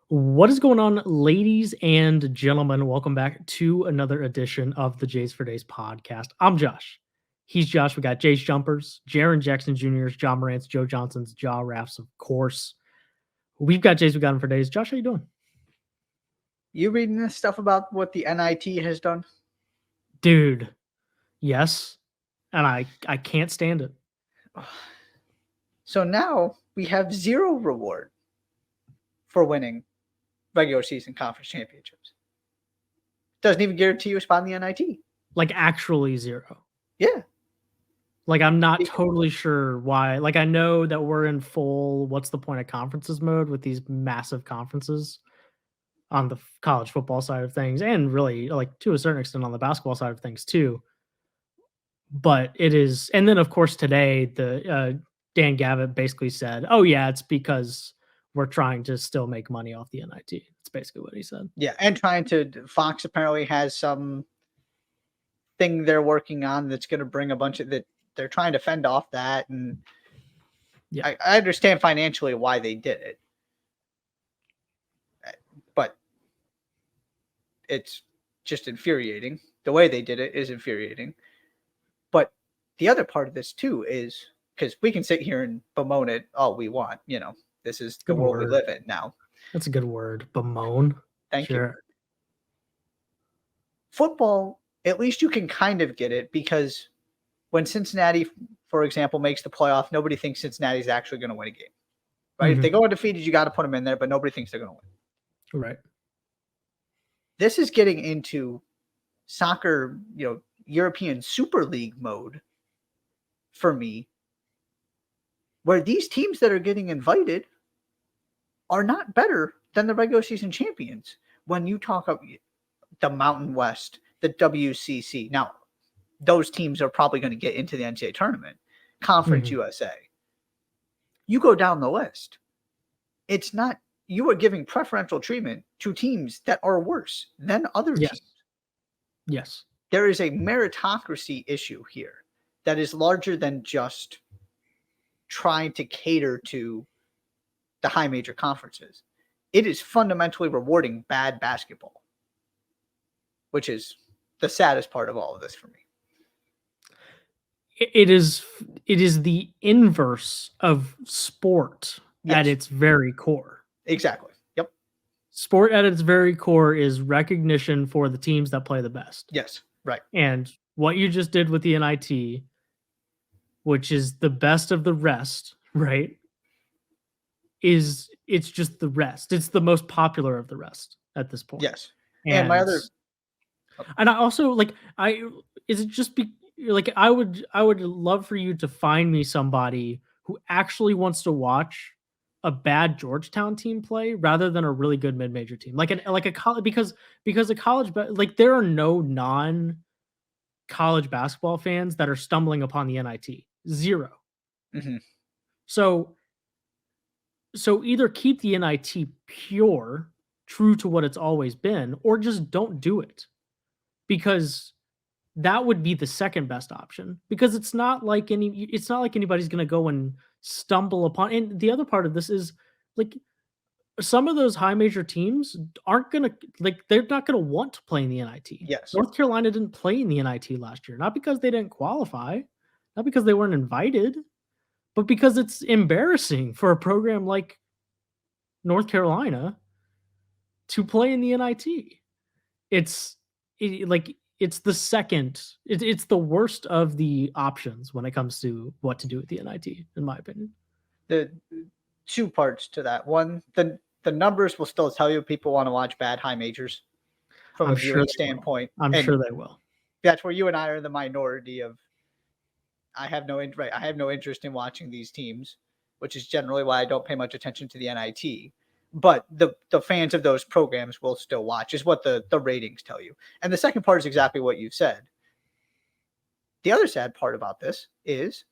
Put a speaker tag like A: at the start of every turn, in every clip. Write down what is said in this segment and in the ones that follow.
A: What is going on, ladies and gentlemen? Welcome back to another edition of the Jays for Days podcast. I'm Josh. He's Josh. We got Jays Jumpers, Jaron Jackson Jr.'s, John Morant's, Joe Johnson's, Jaw Raffs, of course. We've got Jays. We got him for days. Josh, how you doing?
B: You reading this stuff about what the NIT has done?
A: Dude, yes. And I can't stand it.
B: So now we have zero reward for winning regular season conference championships. Doesn't even guarantee you a spot in the NIT.
A: Like, actually zero.
B: Yeah.
A: Like, I'm not totally sure why. Like, I know that we're in full what's the point of conferences mode with these massive conferences on the college football side of things, and really, like, to a certain extent on the basketball side of things too. But it is, and then of course today the Dan Gavitt basically said, "Oh yeah, it's because we're trying to still make money off the NIT." That's basically what he said.
B: Yeah, and Fox apparently has some thing they're working on that's going to bring a bunch of that. They're trying to fend off that, and yeah, I understand financially why they did it, but it's just infuriating. The way they did it is infuriating. But the other part of this too is because we can sit here and bemoan it all we want. You know, this is the world we live in now.
A: That's a good word. Bemoan.
B: Thank you. Football, at least you can kind of get it because when Cincinnati, for example, makes the playoff, nobody thinks Cincinnati's actually going to win a game. Right? Mm-hmm. If they go undefeated, you got to put them in there, but nobody thinks they're going to
A: win. Right.
B: This is getting into soccer, European Super League mode for me, where these teams that are getting invited are not better than the regular season champions. When you talk about the Mountain West, the WCC, now those teams are probably going to get into the NCAA tournament, Conference USA. You go down the list. It's not, you are giving preferential treatment to teams that are worse than other teams.
A: Yes.
B: There is a meritocracy issue here that is larger than just trying to cater to the high major conferences. It is fundamentally rewarding bad basketball, which is the saddest part of all of this for me.
A: It is the inverse of sport at its very core.
B: Exactly. Yep.
A: Sport at its very core is recognition for the teams that play the best.
B: Yes. Right.
A: And what you just did with the NIT, which is the best of the rest, right? It's just the rest. It's the most popular of the rest at this point.
B: Yes. And my other,
A: and I also I would love for you to find me somebody who actually wants to watch a bad Georgetown team play rather than a really good mid-major team, like a college, because a college, like, there are no non-college basketball fans that are stumbling upon the NIT. Zero.
B: Mm-hmm.
A: So either keep the NIT pure, true to what it's always been, or just don't do it, because that would be the second best option, because it's not like anybody's going to go and stumble upon. And the other part of this is, like, some of those high major teams aren't going to, they're not going to want to play in the NIT.
B: Yes.
A: North Carolina didn't play in the NIT last year, not because they didn't qualify, not because they weren't invited, but because it's embarrassing for a program like North Carolina to play in the NIT. It's the second. It's the worst of the options when it comes to what to do with the NIT, in my opinion.
B: The two parts to that. One, the numbers will still tell you people want to watch bad high majors from a viewing standpoint.
A: I'm sure they will.
B: That's where you and I are the minority of. I have no interest in watching these teams, which is generally why I don't pay much attention to the NIT. But the fans of those programs will still watch, is what the ratings tell you. And the second part is exactly what you said. The other sad part about this is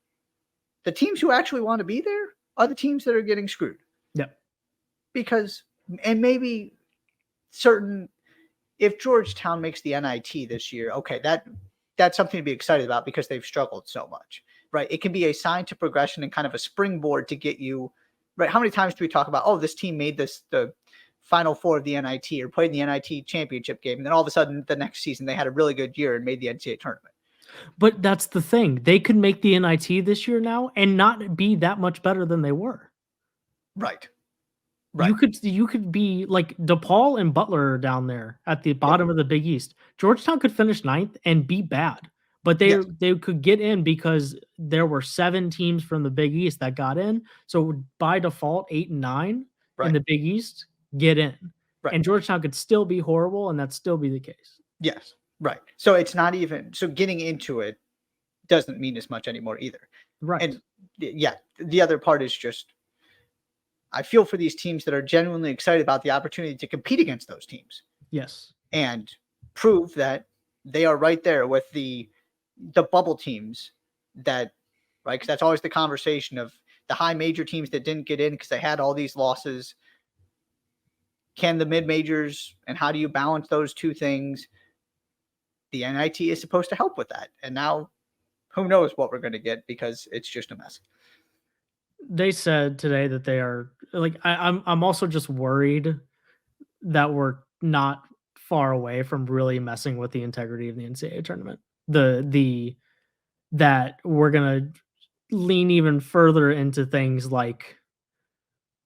B: the teams who actually want to be there are the teams that are getting screwed.
A: Yeah.
B: Because, and maybe if Georgetown makes the NIT this year, okay, that's something to be excited about because they've struggled so much, right? It can be a sign to progression and kind of a springboard to get you, right? How many times do we talk about, oh, this team made the Final Four of the NIT or played in the NIT championship game. And then all of a sudden the next season they had a really good year and made the NCAA tournament.
A: But that's the thing. They could make the NIT this year now and not be that much better than they were.
B: Right.
A: You could be like DePaul and Butler down there at the bottom of the Big East. Georgetown could finish 9th and be bad, but they could get in because there were 7 teams from the Big East that got in. So by default, 8 and 9 in the Big East get in.
B: Right.
A: And Georgetown could still be horrible, and that still be the case.
B: Yes. Right. So it's not even so getting into it doesn't mean as much anymore either.
A: Right.
B: And yeah, the other part is just I feel for these teams that are genuinely excited about the opportunity to compete against those teams.
A: Yes.
B: And prove that they are right there with the bubble teams that, right? Because that's always the conversation of the high major teams that didn't get in because they had all these losses. Can the mid majors and how do you balance those two things? The NIT is supposed to help with that. And now who knows what we're going to get because it's just a mess.
A: They said today that they are like I'm also just worried that we're not far away from really messing with the integrity of the NCAA tournament. That we're gonna lean even further into things like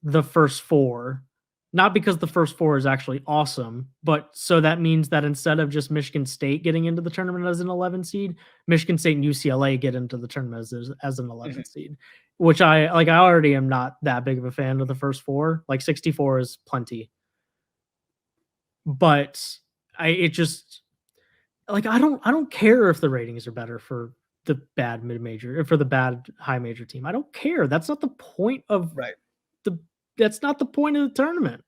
A: the first 4. Not because the first 4 is actually awesome, but so that means that instead of just Michigan State getting into the tournament as an 11 seed, Michigan State and UCLA get into the tournament as an 11 seed, which I already am not that big of a fan of the first 4. Like 64 is plenty. But I don't care if the ratings are better for the bad mid-major or for the bad high major team. I don't care. That's not the point of that's not the point of the tournament.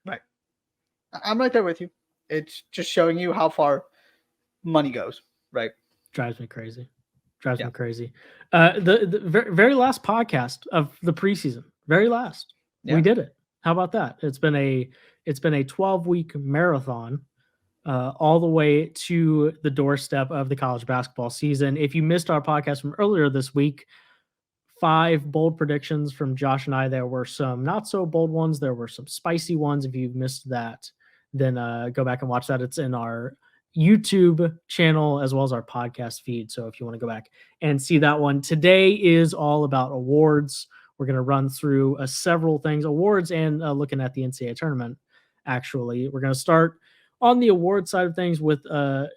B: Right. I'm right there with you. It's just showing you how far money goes. Right.
A: Drives me crazy. Me crazy. The very last podcast of the preseason. Very last. Yeah. We did it. How about that? It's been a 12-week marathon. All the way to the doorstep of the college basketball season. If you missed our podcast from earlier this week, 5 bold predictions from Josh and I. There were some not so bold ones. There were some spicy ones. If you missed that, then go back and watch that. It's in our YouTube channel as well as our podcast feed. So if you want to go back and see that one, today is all about awards. We're going to run through several things, awards and looking at the NCAA tournament. Actually, we're going to start on the award side of things with a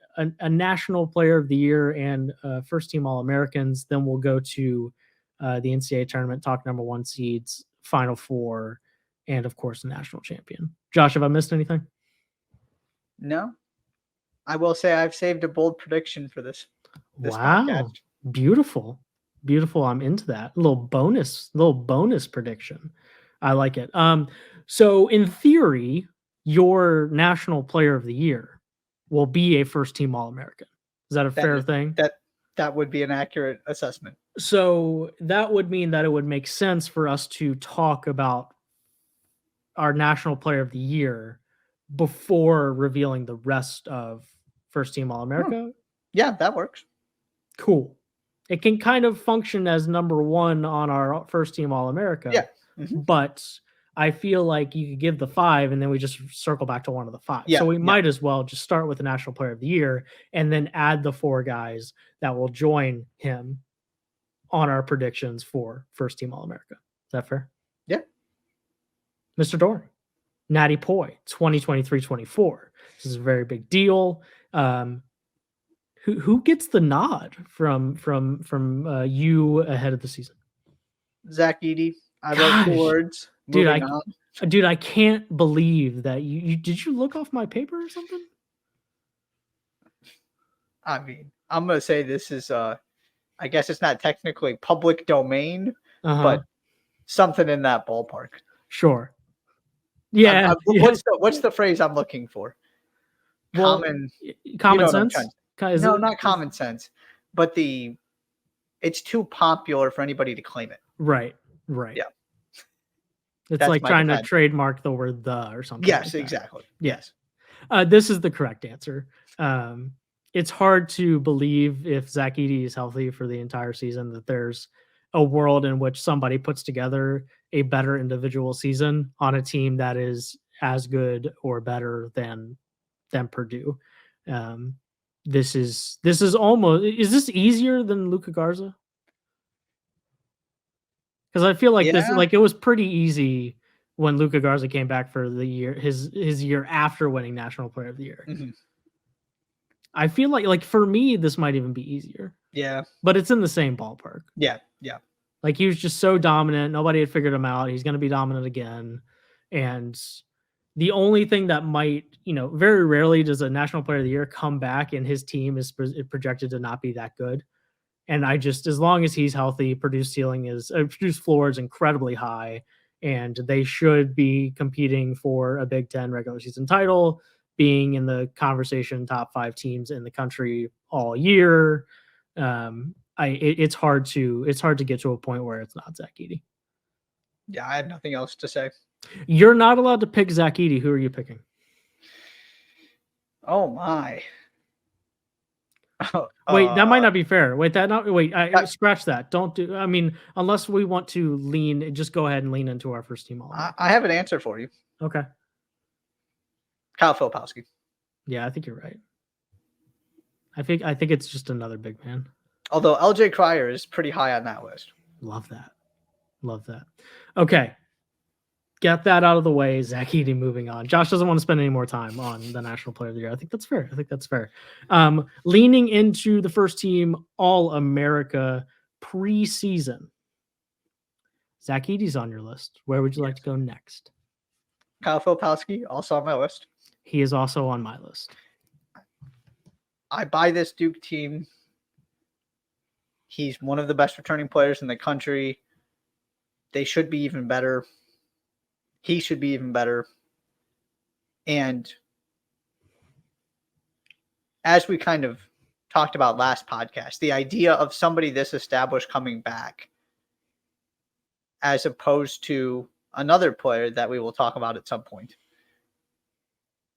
A: National Player of the Year and first team All-Americans. Then we'll go to the NCAA tournament, talk number 1 seeds, Final Four, and of course the national champion. Josh, have I missed anything?
B: No. I will say I've saved a bold prediction for this
A: wow.
B: podcast.
A: Beautiful. I'm into that. A little bonus prediction. I like it. So in theory, your National Player of the Year will be a first team All-American. Is that a fair thing?
B: That would be an accurate assessment.
A: So that would mean that it would make sense for us to talk about our National Player of the Year before revealing the rest of first team All-America.
B: Yeah, that works.
A: Cool. It can kind of function as number 1 on our first team All-America.
B: Yeah.
A: But I feel like you could give the 5 and then we just circle back to one of the 5.
B: Yeah,
A: so we might as well just start with the National Player of the Year and then add the 4 guys that will join him on our predictions for first team All-America. Is that fair?
B: Yeah.
A: Mr. Doran, Natty Poi, 2023-24. This is a very big deal. Who gets the nod from you ahead of the season?
B: Zach Edey. I wrote 2 words.
A: Dude, I can't believe that you did you look off my paper or something?
B: I mean, I'm gonna say this is I guess it's not technically public domain, but something in that ballpark.
A: Sure. Yeah.
B: What's the phrase I'm looking for?
A: Common sense?
B: No, not common sense, but it's too popular for anybody to claim it.
A: Right.
B: Yeah.
A: It's like trying to trademark the word "the" or something.
B: Yes,
A: like
B: exactly.
A: Yes. This is the correct answer. It's hard to believe if Zach Edey is healthy for the entire season that there's a world in which somebody puts together a better individual season on a team that is as good or better than Purdue. This is almost, is this easier than Luka Garza? Because I feel like this,
B: Yeah.
A: like, it was pretty easy when Luka Garza came back for the year, his year after winning National Player of the Year.
B: Mhm.
A: I feel like for me, this might even be easier,
B: Yeah.
A: but it's in the same ballpark.
B: Yeah. Yeah.
A: Like, he was just so dominant. Nobody had figured him out. He's going to be dominant again. And the only thing that might, very rarely does a National Player of the Year come back and his team is projected to not be that good. And as long as he's healthy, Purdue's floor is incredibly high, and they should be competing for a Big Ten regular season title, being in the conversation top 5 teams in the country all year. It's hard to get to a point where it's not Zach Edey.
B: Yeah, I have nothing else to say.
A: You're not allowed to pick Zach Edey. Who are you picking?
B: Oh my.
A: Wait, that might not be fair. Scratch that. Don't do. I mean, unless we want to lean, just go ahead and lean into our first team.
B: I have an answer for you.
A: Okay.
B: Kyle Filipowski.
A: Yeah, I think you're right. I think it's just another big man.
B: Although LJ Cryer is pretty high on that list.
A: Love that. Okay. Get that out of the way. Zach Edey moving on. Josh doesn't want to spend any more time on the National Player of the Year. I think that's fair. Leaning into the first team All-America preseason. Zach Edey's on your list. Where would you like to go next?
B: Kyle Filipowski, also on my list.
A: He is also on my list.
B: I buy this Duke team. He's one of the best returning players in the country. They should be even better. He should be even better. And as we kind of talked about last podcast, the idea of somebody this established coming back, as opposed to another player that we will talk about at some point,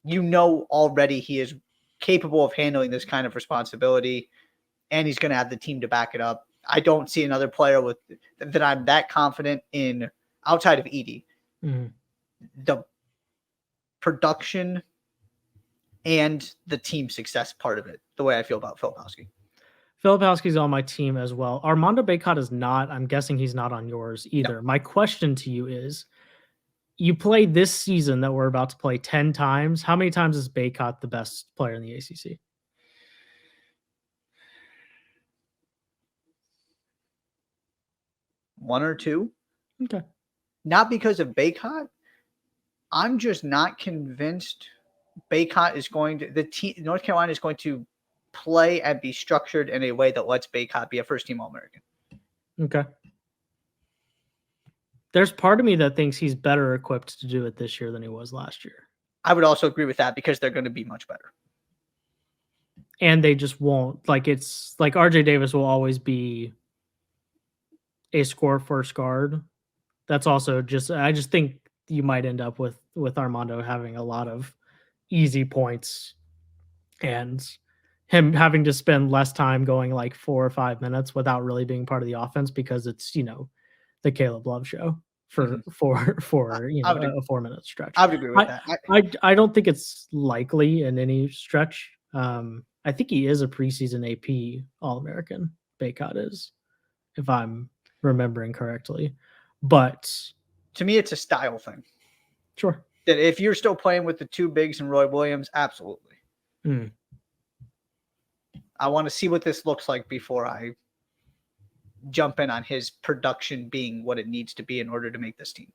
B: already he is capable of handling this kind of responsibility, and he's going to have the team to back it up. I don't see another player that I'm that confident in outside of Edey.
A: Mm-hmm.
B: The production and the team success part of it, the way I feel about Filipowski.
A: Filipowski's on my team as well. Armando Bacot is not. I'm guessing he's not on yours either. No. My question to you is, you played this season that we're about to play 10 times. How many times is Bacot the best player in the ACC?
B: One or two.
A: Okay.
B: Not because of Bacot. I'm just not convinced Bacot is going to North Carolina is going to play and be structured in a way that lets Bacot be a first team All-American.
A: Okay. There's part of me that thinks he's better equipped to do it this year than he was last year.
B: I would also agree with that because they're going to be much better.
A: And they just won't, it's like RJ Davis will always be a score first guard. That's also I just think you might end up with Armando having a lot of easy points and him having to spend less time going 4 or 5 minutes without really being part of the offense because it's, the Caleb Love show for a 4-minute stretch.
B: I would agree with that.
A: I don't think it's likely in any stretch. I think he is a preseason AP All-American. Bacot is, if I'm remembering correctly. But
B: to me, it's a style thing.
A: Sure.
B: That if you're still playing with the two bigs and Roy Williams, absolutely. I want to see what this looks like before I jump in on his production being what it needs to be in order to make this team.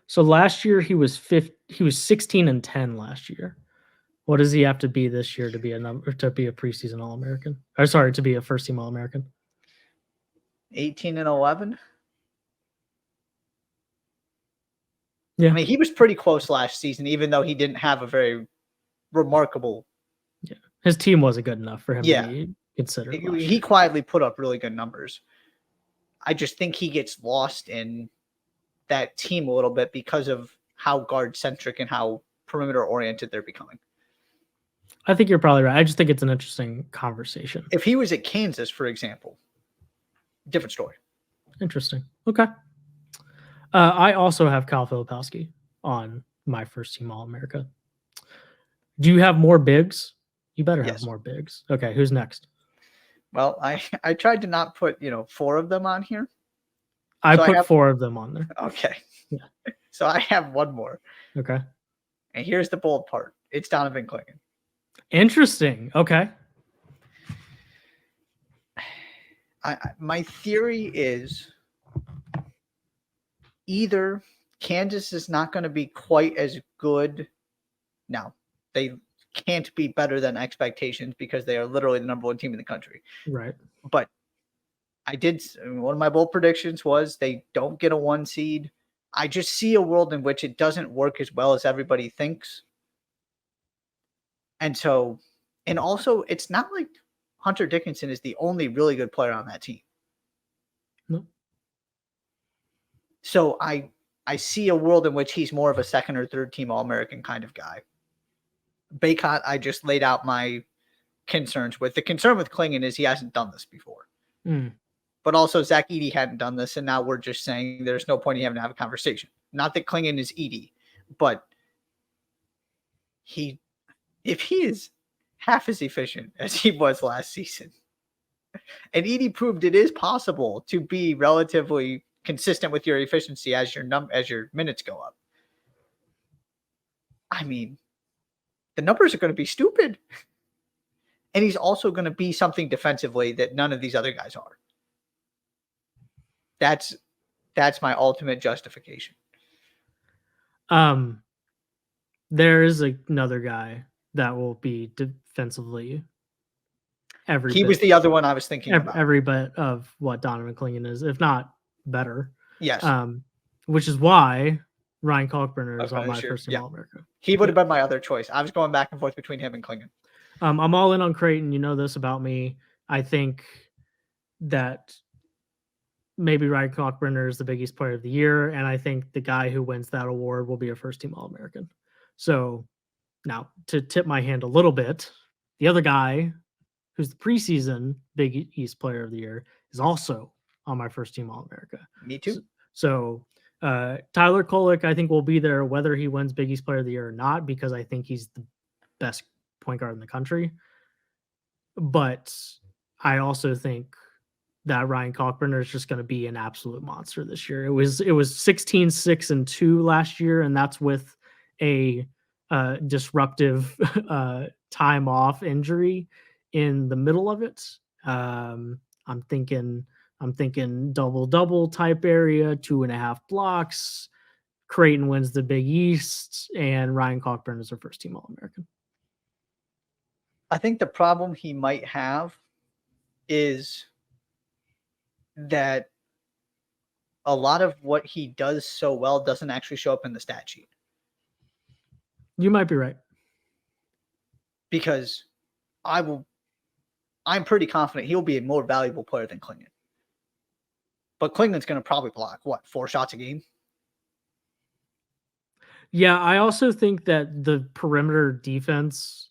A: So last year he was 16-10 last year. What does he have to be this year to be a preseason All-American? Or sorry, to be a first team All-American?
B: 18-11.
A: Yeah.
B: I mean, he was pretty close last season, even though he didn't have a very remarkable.
A: Yeah. His team wasn't good enough for him to be considered.
B: He quietly put up really good numbers. I just think he gets lost in that team a little bit because of how guard centric and how perimeter oriented they're becoming.
A: I think you're probably right. I just think it's an interesting conversation.
B: If he was at Kansas, for example, different story.
A: Interesting. Okay. I also have Kyle Filipowski on my first team All-America. Do you have more bigs? You better have
B: Yes.
A: more bigs. Okay, who's next?
B: Well, I tried to not put 4 of them on here.
A: I
B: So I
A: put
B: have
A: 4 of them on there.
B: okay.
A: Yeah.
B: So I have one more,
A: Okay.
B: and here's the bold part. It's Donovan Clingan.
A: Interesting. Okay.
B: My theory is either Kansas is not going to be quite as good. Now, they can't be better than expectations because they are literally the number 1 team in the country.
A: Right.
B: But one of my bold predictions was they don't get a 1 seed. I just see a world in which it doesn't work as well as everybody thinks. And also it's not like Hunter Dickinson is the only really good player on that team.
A: No.
B: So I see a world in which he's more of a second or third team All-American kind of guy. Baycott, I just laid out my concerns with. The concern with Clingan is he hasn't done this before. But also Zach Edey hadn't done this, and now we're just saying there's no point in having to have a conversation. Not that Clingan is Edey, but if he is half as efficient as he was last season, and Edey proved it is possible to be relatively consistent with your efficiency as your minutes go up. I mean, the numbers are going to be stupid. And he's also going to be something defensively that none of these other guys are. That's my ultimate justification.
A: There is another guy that will be defensively
B: He was the other one I was thinking about.
A: Every bit of what Donovan Clingan is, if not better.
B: Yes.
A: Which is why Ryan Kalkbrenner is on my first team All-America.
B: He would have been my other choice. I was going back and forth between him and Clingan.
A: I'm all in on Creighton. You know this about me. I think that maybe Ryan Kalkbrenner is the Big East Player of the Year, and I think the guy who wins that award will be a first-team All-American. So now, to tip my hand a little bit, the other guy who's the preseason Big East Player of the Year is also on my first-team All-America.
B: Me too.
A: So Tyler Kolek, I think, will be there whether he wins Big East Player of the Year or not, because I think he's the best point guard in the country. But I also think that Ryan Kalkbrenner is just going to be an absolute monster this year. It was 16-6-2 last year, and that's with a disruptive time off injury in the middle of it. I'm thinking double type area, 2.5 blocks. Creighton wins the Big East, and Ryan Kalkbrenner is our first team All-American.
B: I think the problem he might have is that a lot of what he does so well doesn't actually show up in the stat sheet.
A: You might be right.
B: Because I'm pretty confident he'll be a more valuable player than Clingan. But Clingan's going to probably block, 4 shots a game?
A: Yeah, I also think that the perimeter defense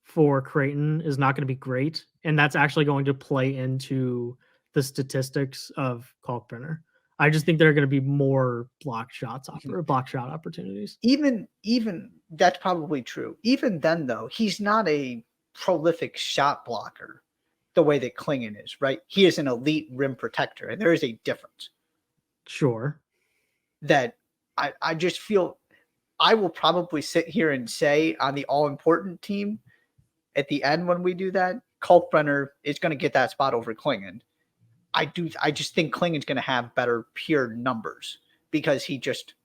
A: for Creighton is not going to be great, and that's actually going to play into the statistics of Kalkbrenner. I just think there are going to be more block shot opportunities.
B: Even that's probably true. Even then, though, he's not a prolific shot blocker the way that Clingan is, right? He is an elite rim protector, and there is a difference.
A: Sure.
B: That I just feel I will probably sit here and say on the all-important team at the end when we do that, Kalkbrenner is going to get that spot over Clingan. I just think Clingan's going to have better pure numbers because he just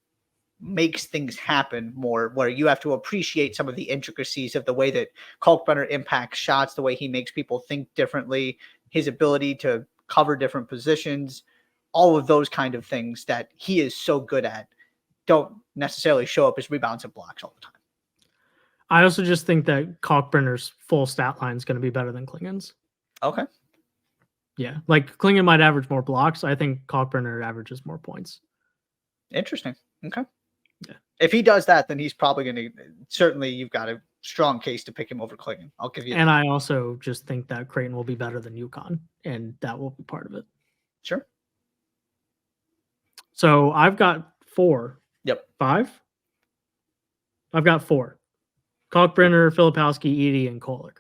B: makes things happen more, where you have to appreciate some of the intricacies of the way that Kalkbrenner impacts shots, the way he makes people think differently, his ability to cover different positions, all of those kind of things that he is so good at don't necessarily show up as rebounds and blocks all the time.
A: I also just think that Kalkbrenner's full stat line is going to be better than Clingan's.
B: Okay.
A: Yeah, like Clingan might average more blocks. I think Kalkbrenner averages more points.
B: Interesting. Okay.
A: Yeah.
B: If he does that, then he's probably going to certainly. You've got a strong case to pick him over Clingan. I'll give you.
A: And I also just think that Creighton will be better than UConn, and that will be part of it.
B: Sure.
A: So I've got 4.
B: Yep.
A: 5. I've got 4. Kalkbrenner, Filipowski, Edey, and Kolek.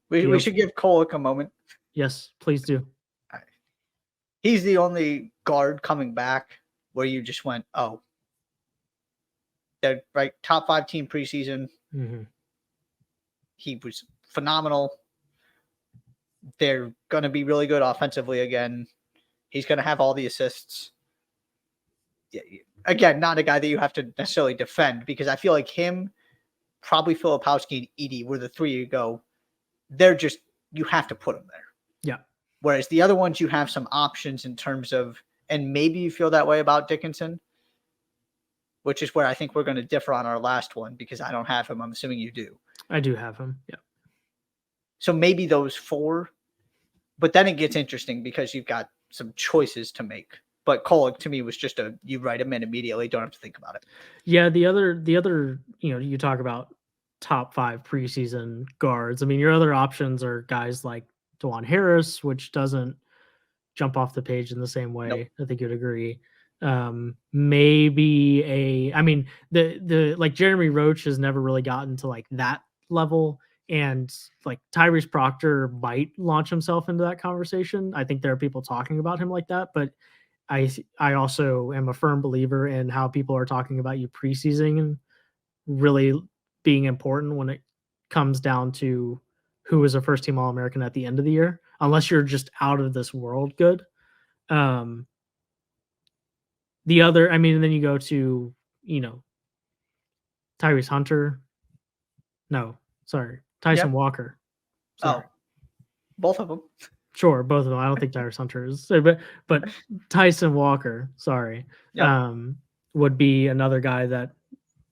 B: We should give Kolek a moment.
A: Yes, please do.
B: He's the only guard coming back where you just went, oh, they're right, top 5 team preseason.
A: Mm-hmm.
B: He was phenomenal. They're going to be really good offensively again. He's going to have all the assists. Again, not a guy that you have to necessarily defend, because I feel like him, probably Filipowski and Edey were the 3 you go. They're just, you have to put them there.
A: Yeah.
B: Whereas the other ones, you have some options in terms of, and maybe you feel that way about Dickinson, which is where I think we're going to differ on our last one, because I don't have him. I'm assuming you do.
A: I do have him. Yeah.
B: So maybe those 4, but then it gets interesting because you've got some choices to make. But Kolek to me was just you write him in immediately, don't have to think about it.
A: Yeah, the other, you talk about top 5 preseason guards. I mean, your other options are guys like DeJuan Harris, which doesn't jump off the page in the same way. Nope. I think you'd agree. Maybe the like Jeremy Roach has never really gotten to like that level, and like Tyrese Proctor might launch himself into that conversation. I think there are people talking about him like that, but I also am a firm believer in how people are talking about you preseason and really being important when it comes down to who is a first team All-American at the end of the year, unless you're just out of this world good. The other, then you go to, Tyrese Hunter. No, sorry. Tyson Walker.
B: Sorry. Oh, both of them.
A: Sure, both of them. I don't think Tyrese Hunter is, but Tyson Walker, sorry, would be another guy that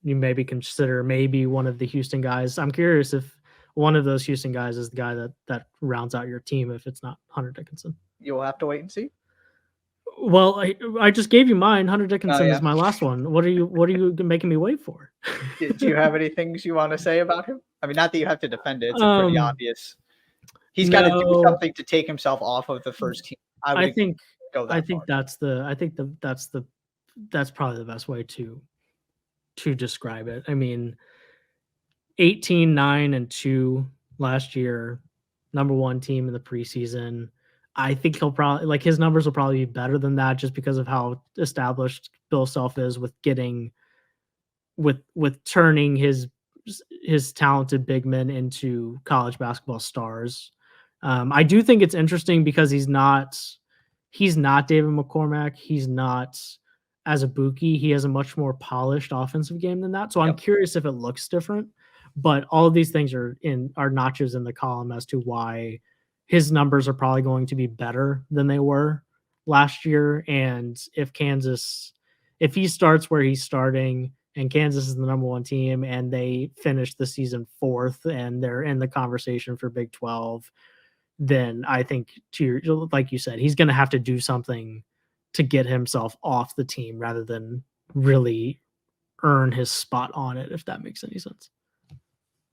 A: you maybe consider maybe one of the Houston guys. I'm curious if one of those Houston guys is the guy that rounds out your team if it's not Hunter Dickinson.
B: You'll have to wait and see.
A: Well, I just gave you mine. Hunter Dickinson is my last one. What are you making me wait for?
B: Do you have any things you want to say about him? I mean, not that you have to defend it. It's pretty obvious. He's got to do something to take himself off of the first team. I think that's probably the best way to describe it. I mean, 18, 9, and 2 last year, number 1 team in the preseason. I think he'll probably, like, his numbers will probably be better than that just because of how established Bill Self is with getting with turning his talented big men into college basketball stars. I do think it's interesting because he's not David McCormack. He's not Azubuike. He has a much more polished offensive game than that. So I'm curious if it looks different, but all of these things are notches in the column as to why his numbers are probably going to be better than they were last year. And if he starts where he's starting and Kansas is the number 1 team and they finish the season 4th and they're in the conversation for Big 12, then I think, like you said, he's going to have to do something to get himself off the team rather than really earn his spot on it, if that makes any sense.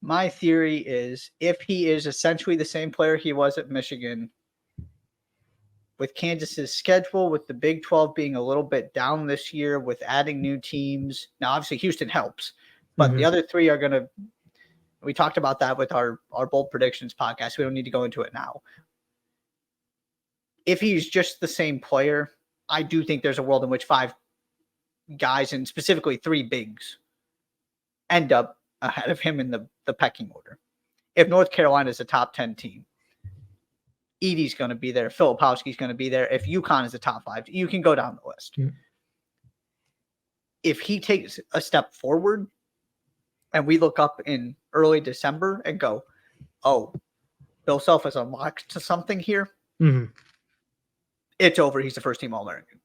B: My theory is if he is essentially the same player he was at Michigan, with Kansas's schedule, with the Big 12 being a little bit down this year, with adding new teams. Now, obviously, Houston helps, but the other 3 are going to – we talked about that with our Bold Predictions podcast. We don't need to go into it now. If he's just the same player, I do think there's a world in which 5 guys, and specifically 3 bigs, end up ahead of him in the pecking order. If North Carolina is a top 10 team, Edey's going to be there. Filipowski's going to be there. If UConn is a top 5, you can go down the list. Yeah. If he takes a step forward and we look up in early December and go, oh, Bill Self has unlocked to something here, it's over. He's the first team All-American.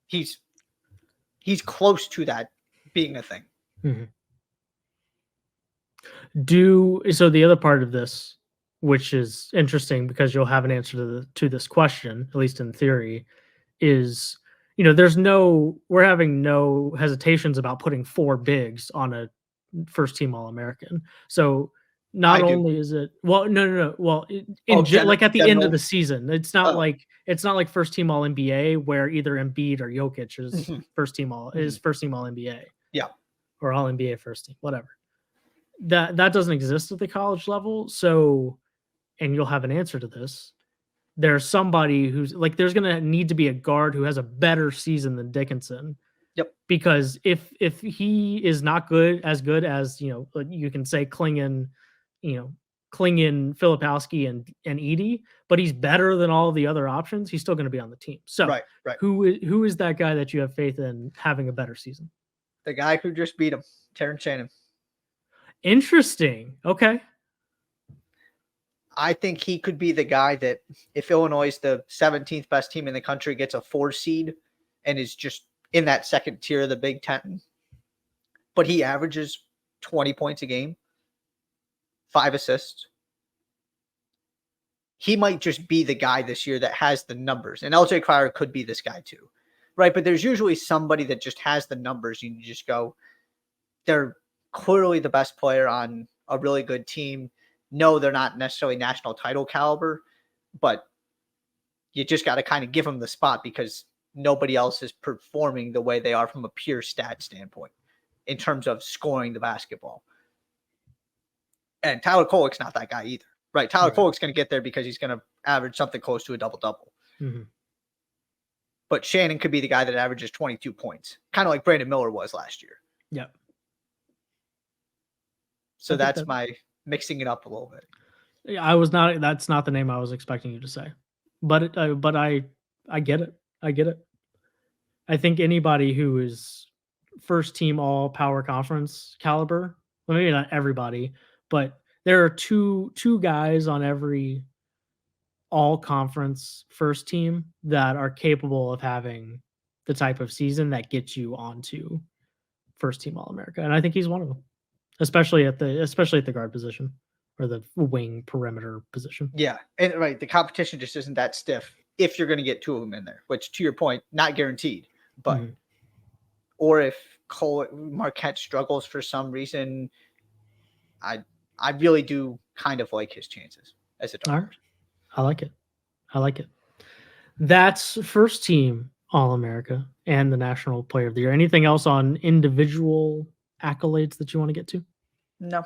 B: He's close to that being a thing.
A: So the other part of this, which is interesting because you'll have an answer to this question, at least in theory, is, we're having no hesitations about putting 4 bigs on a first team All-American. So not only is it, well, no. Well, like at the end of the season, it's not like first team All-NBA where either Embiid or Jokic is first team All NBA.
B: Yeah.
A: or all NBA first team, whatever. That doesn't exist at the college level. So, and you'll have an answer to this. There's somebody who's like, there's going to need to be a guard who has a better season than Dickinson.
B: Yep.
A: Because if he is not as good as, you can say Klingon, Filipowski and Edey, but he's better than all the other options, he's still going to be on the team. So
B: right.
A: Who is that guy that you have faith in having a better season?
B: The guy who just beat him, Terrence Shannon.
A: Interesting. Okay.
B: I think he could be the guy that if Illinois is the 17th best team in the country, gets a 4 seed and is just in that second tier of the Big Ten, but he averages 20 points a game, 5 assists. He might just be the guy this year that has the numbers. And LJ Cryer could be this guy too, right? But there's usually somebody that just has the numbers. You just go, they're clearly the best player on a really good team. No, they're not necessarily national title caliber, but you just got to kind of give them the spot because nobody else is performing the way they are from a pure stat standpoint in terms of scoring the basketball. And Tyler Kolek's not that guy either, right? Tyler Kolek's going to get there because he's going to average something close to a double-double.
A: Mm-hmm.
B: But Shannon could be the guy that averages 22 points, kind of like Brandon Miller was last year.
A: Yep.
B: So that's my mixing it up a little bit.
A: That's not the name I was expecting you to say, but I get it. I get it. I think anybody who is first team all power conference caliber, well, maybe not everybody, but there are two guys on every all conference first team that are capable of having the type of season that gets you onto first team All-America. And I think he's one of them, especially at the guard position or the wing perimeter position.
B: Yeah. And right. The competition just isn't that stiff if you're going to get 2 of them in there, which to your point, not guaranteed, but, or if Marquette struggles for some reason, I really do kind of like his chances as a dog.
A: All right. I like it. That's first team All-America and the National Player of the Year. Anything else on individual accolades that you want to get to?
B: No.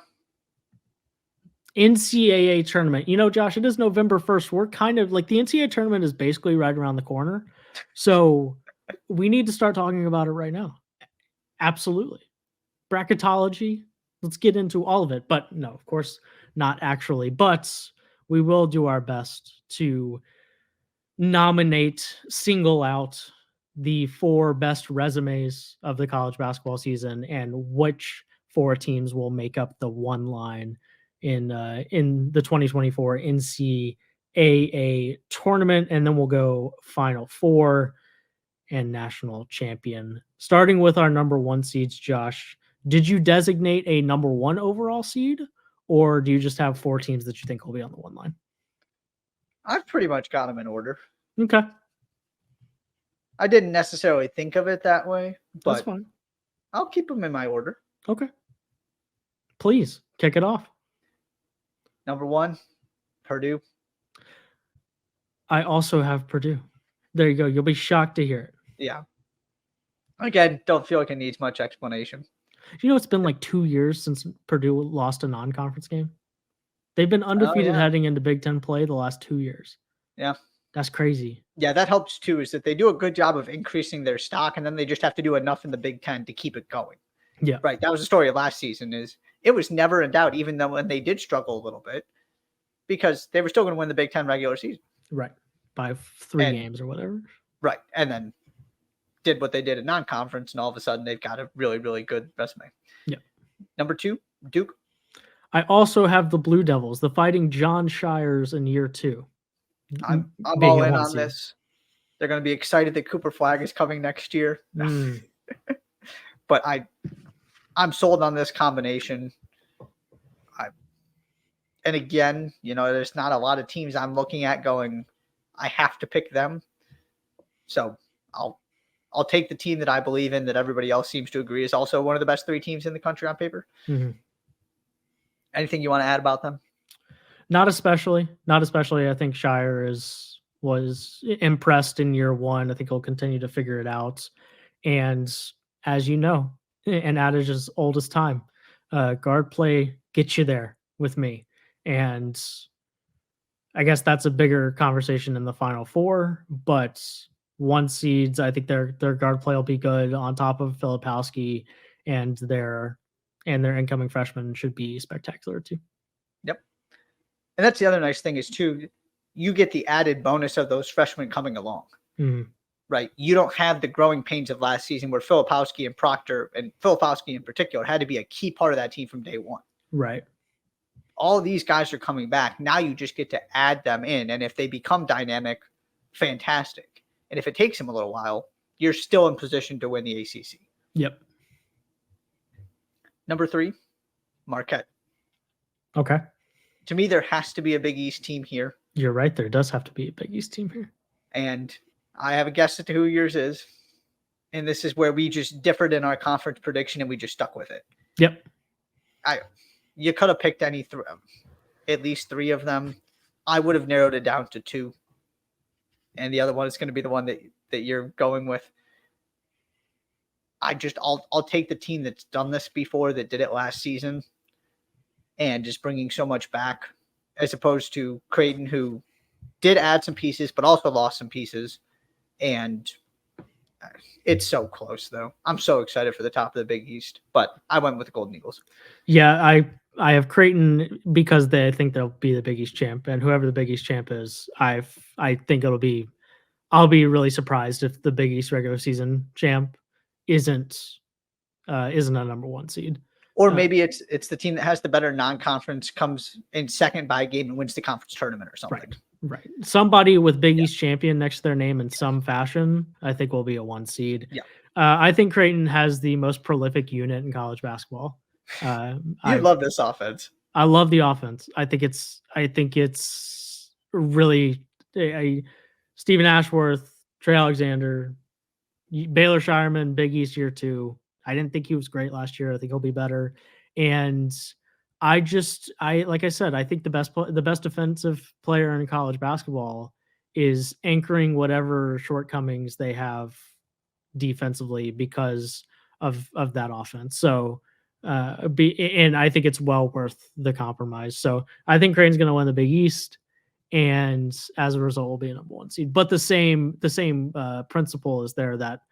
A: NCAA tournament. Josh, it is November 1st. We're kind of like the NCAA tournament is basically right around the corner. So we need to start talking about it right now. Absolutely. Bracketology. Let's get into all of it. But no, of course, not actually. But we will do our best to single out the 4 best resumes of the college basketball season and which 4 teams will make up the one line in the 2024 NCAA tournament. And then we'll go Final Four and national champion. Starting with our number 1 seeds, Josh, did you designate a number 1 overall seed, or do you just have 4 teams that you think will be on the one line?
B: I've pretty much got them in order.
A: Okay.
B: I didn't necessarily think of it that way, but
A: that's fine.
B: I'll keep them in my order.
A: Okay. Please kick it off.
B: Number 1, Purdue.
A: I also have Purdue. There you go. You'll be shocked to hear it.
B: Yeah. Again, don't feel like it needs much explanation.
A: It's been like 2 years since Purdue lost a non-conference game. They've been undefeated heading into Big Ten play the last 2 years.
B: Yeah.
A: That's crazy.
B: Yeah, that helps too, is that they do a good job of increasing their stock, and then they just have to do enough in the Big Ten to keep it going.
A: Yeah.
B: Right. That was the story of last season, is it was never in doubt, even though when they did struggle a little bit, because they were still going to win the Big Ten regular season.
A: Right. By 3 games or whatever.
B: Right. And then did what they did in non-conference, and all of a sudden they've got a really, really good resume.
A: Yeah.
B: Number 2, Duke.
A: I also have the Blue Devils, the Fighting John Shires in year 2.
B: I'm all in on this. They're going to be excited that Cooper Flagg is coming next year. But I'm sold on this combination. And again, there's not a lot of teams I'm looking at going, I have to pick them. So I'll take the team that I believe in, that everybody else seems to agree is also one of the best 3 teams in the country on paper.
A: Mm-hmm.
B: Anything you want to add about them?
A: Not especially. I think Shire was impressed in year 1. I think he'll continue to figure it out. And as you know, an adage as old as time. Guard play gets you there with me, and I guess that's a bigger conversation in the Final Four. But one seeds, I think their guard play will be good on top of Filipowski, and their incoming freshmen should be spectacular too.
B: Yep. And that's the other nice thing is too, you get the added bonus of those freshmen coming along.
A: Mhm.
B: Right. You don't have the growing pains of last season where Filipowski and Proctor and Filipowski in particular had to be a key part of that team from day one.
A: Right.
B: All of these guys are coming back. Now you just get to add them in. And if they become dynamic, fantastic. And if it takes them a little while, you're still in position to win the ACC.
A: Yep.
B: Number 3, Marquette.
A: Okay.
B: To me, there has to be a Big East team here.
A: You're right. There does have to be a Big East team here.
B: And I have a guess as to who yours is. And this is where we just differed in our conference prediction and we just stuck with it.
A: Yep.
B: You could have picked at least 3 of them. I would have narrowed it down to 2. And the other one is going to be the one that you're going with. I'll take the team that's done this before, that did it last season, and just bringing so much back, as opposed to Creighton, who did add some pieces, but also lost some pieces. And it's so close, though. I'm so excited for the top of the Big East, but I went with the Golden Eagles.
A: Yeah, I have Creighton because they think they'll be the Big East champ, and whoever the Big East champ is, I think I'll be really surprised if the Big East regular season champ isn't a number 1 seed.
B: Or maybe it's the team that has the better non-conference, comes in second by a game and wins the conference tournament or something.
A: Right. Somebody with Big East champion next to their name in some fashion, I think will be a 1 seed.
B: Yeah.
A: I think Creighton has the most prolific unit in college basketball.
B: I love this offense.
A: I love the offense. I think it's really Stephen Ashworth, Trey Alexander, Baylor Shireman, Big East year 2. I didn't think he was great last year. I think he'll be better. And like I said, I think the best defensive player in college basketball is anchoring whatever shortcomings they have defensively because of that offense. So, and I think it's well worth the compromise. So I think Creighton's going to win the Big East, and as a result, will be a number 1 seed. But the same principle is there, that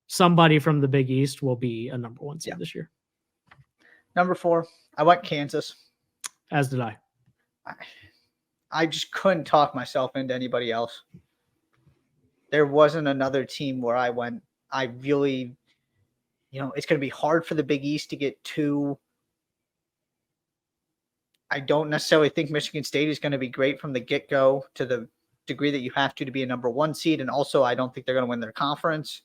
A: somebody from the Big East will be a number 1 seed this year.
B: Number 4, I went Kansas.
A: As did I.
B: I just couldn't talk myself into anybody else. There wasn't another team where I went, I really, it's going to be hard for the Big East to get 2. I don't necessarily think Michigan State is going to be great from the get-go to the degree that you have to be a number 1 seed. And also, I don't think they're going to win their conference.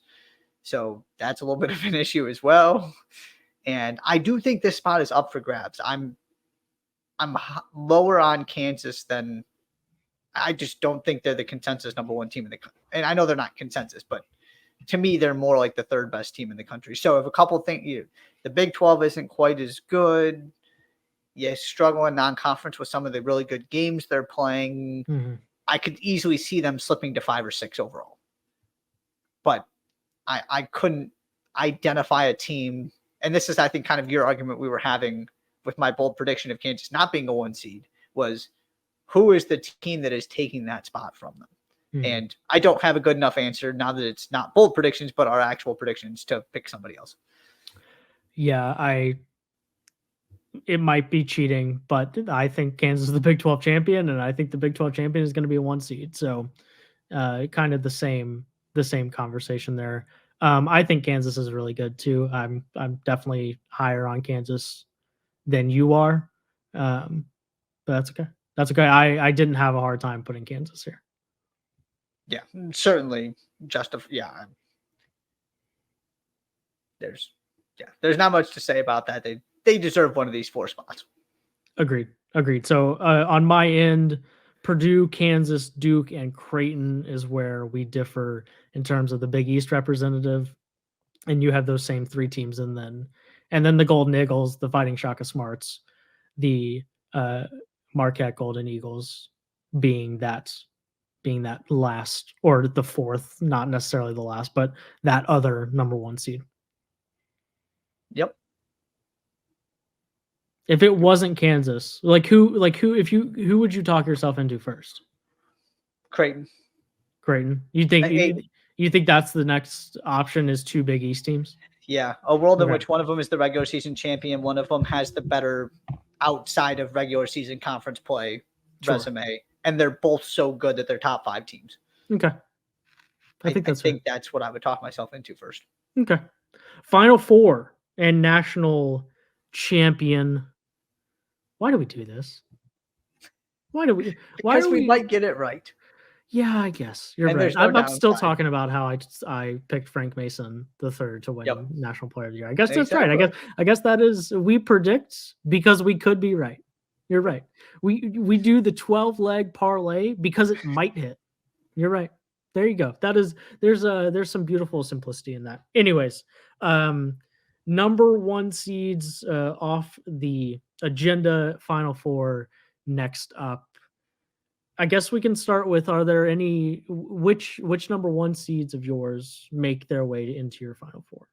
B: So that's a little bit of an issue as well. And I do think this spot is up for grabs. I'm lower on Kansas than, I just don't think they're the consensus number 1 team in the country. And I know they're not consensus, but to me, they're more like the 3rd best team in the country. So if a couple think the Big 12 isn't quite as good, you struggle in non-conference with some of the really good games they're playing, I could easily see them slipping to 5 or 6 overall. But I couldn't identify a team, and this is, I think, kind of your argument we were having with my bold prediction of Kansas not being a 1 seed, was who is the team that is taking that spot from them? And I don't have a good enough answer now that it's not bold predictions, but our actual predictions, to pick somebody else.
A: Yeah, it might be cheating, but I think Kansas is the Big 12 champion, and I think the Big 12 champion is going to be a 1 seed. So kind of the same conversation there. I think Kansas is really good too. I'm definitely higher on Kansas than you are. But that's okay. That's okay. I didn't have a hard time putting Kansas here.
B: Yeah, certainly yeah. There's not much to say about that. They deserve one of these 4 spots.
A: Agreed. So on my end, Purdue, Kansas, Duke, and Creighton is where we differ in terms of the Big East representative. And you have those same 3 teams, and then the Golden Eagles, the Fighting Shaka Smarts, the Marquette Golden Eagles being that last, or the 4th, not necessarily the last, but that other number 1 seed.
B: Yep.
A: If it wasn't Kansas, who would you talk yourself into first?
B: Creighton.
A: Creighton.
B: Hey,
A: You think that's the next option is two Big East teams?
B: yeah, a world in
A: Okay.
B: which one of them is the regular season champion, one of them has the better outside of regular season conference play
A: Sure.
B: resume, and they're both so good that they're top 5 teams.
A: Okay. I
B: I
A: think
B: think that's what I would talk myself into first.
A: Okay. Final Four and national champion. Why do we do this?
B: Because we might get it right.
A: Yeah, I guess you're
B: And
A: right.
B: there's no
A: I'm still
B: downside.
A: talking about how I picked Frank Mason the third to win
B: Yep.
A: National Player of the Year. I guess that's right. I guess that is we predict because we could be right. You're right. We do the 12-leg parlay because it might hit. You're right. There you go. There's some beautiful simplicity in that. Anyways, number 1 seeds off the agenda, Final Four next up. I guess we can start with, are there any which number 1 seeds of yours make their way into your Final Four?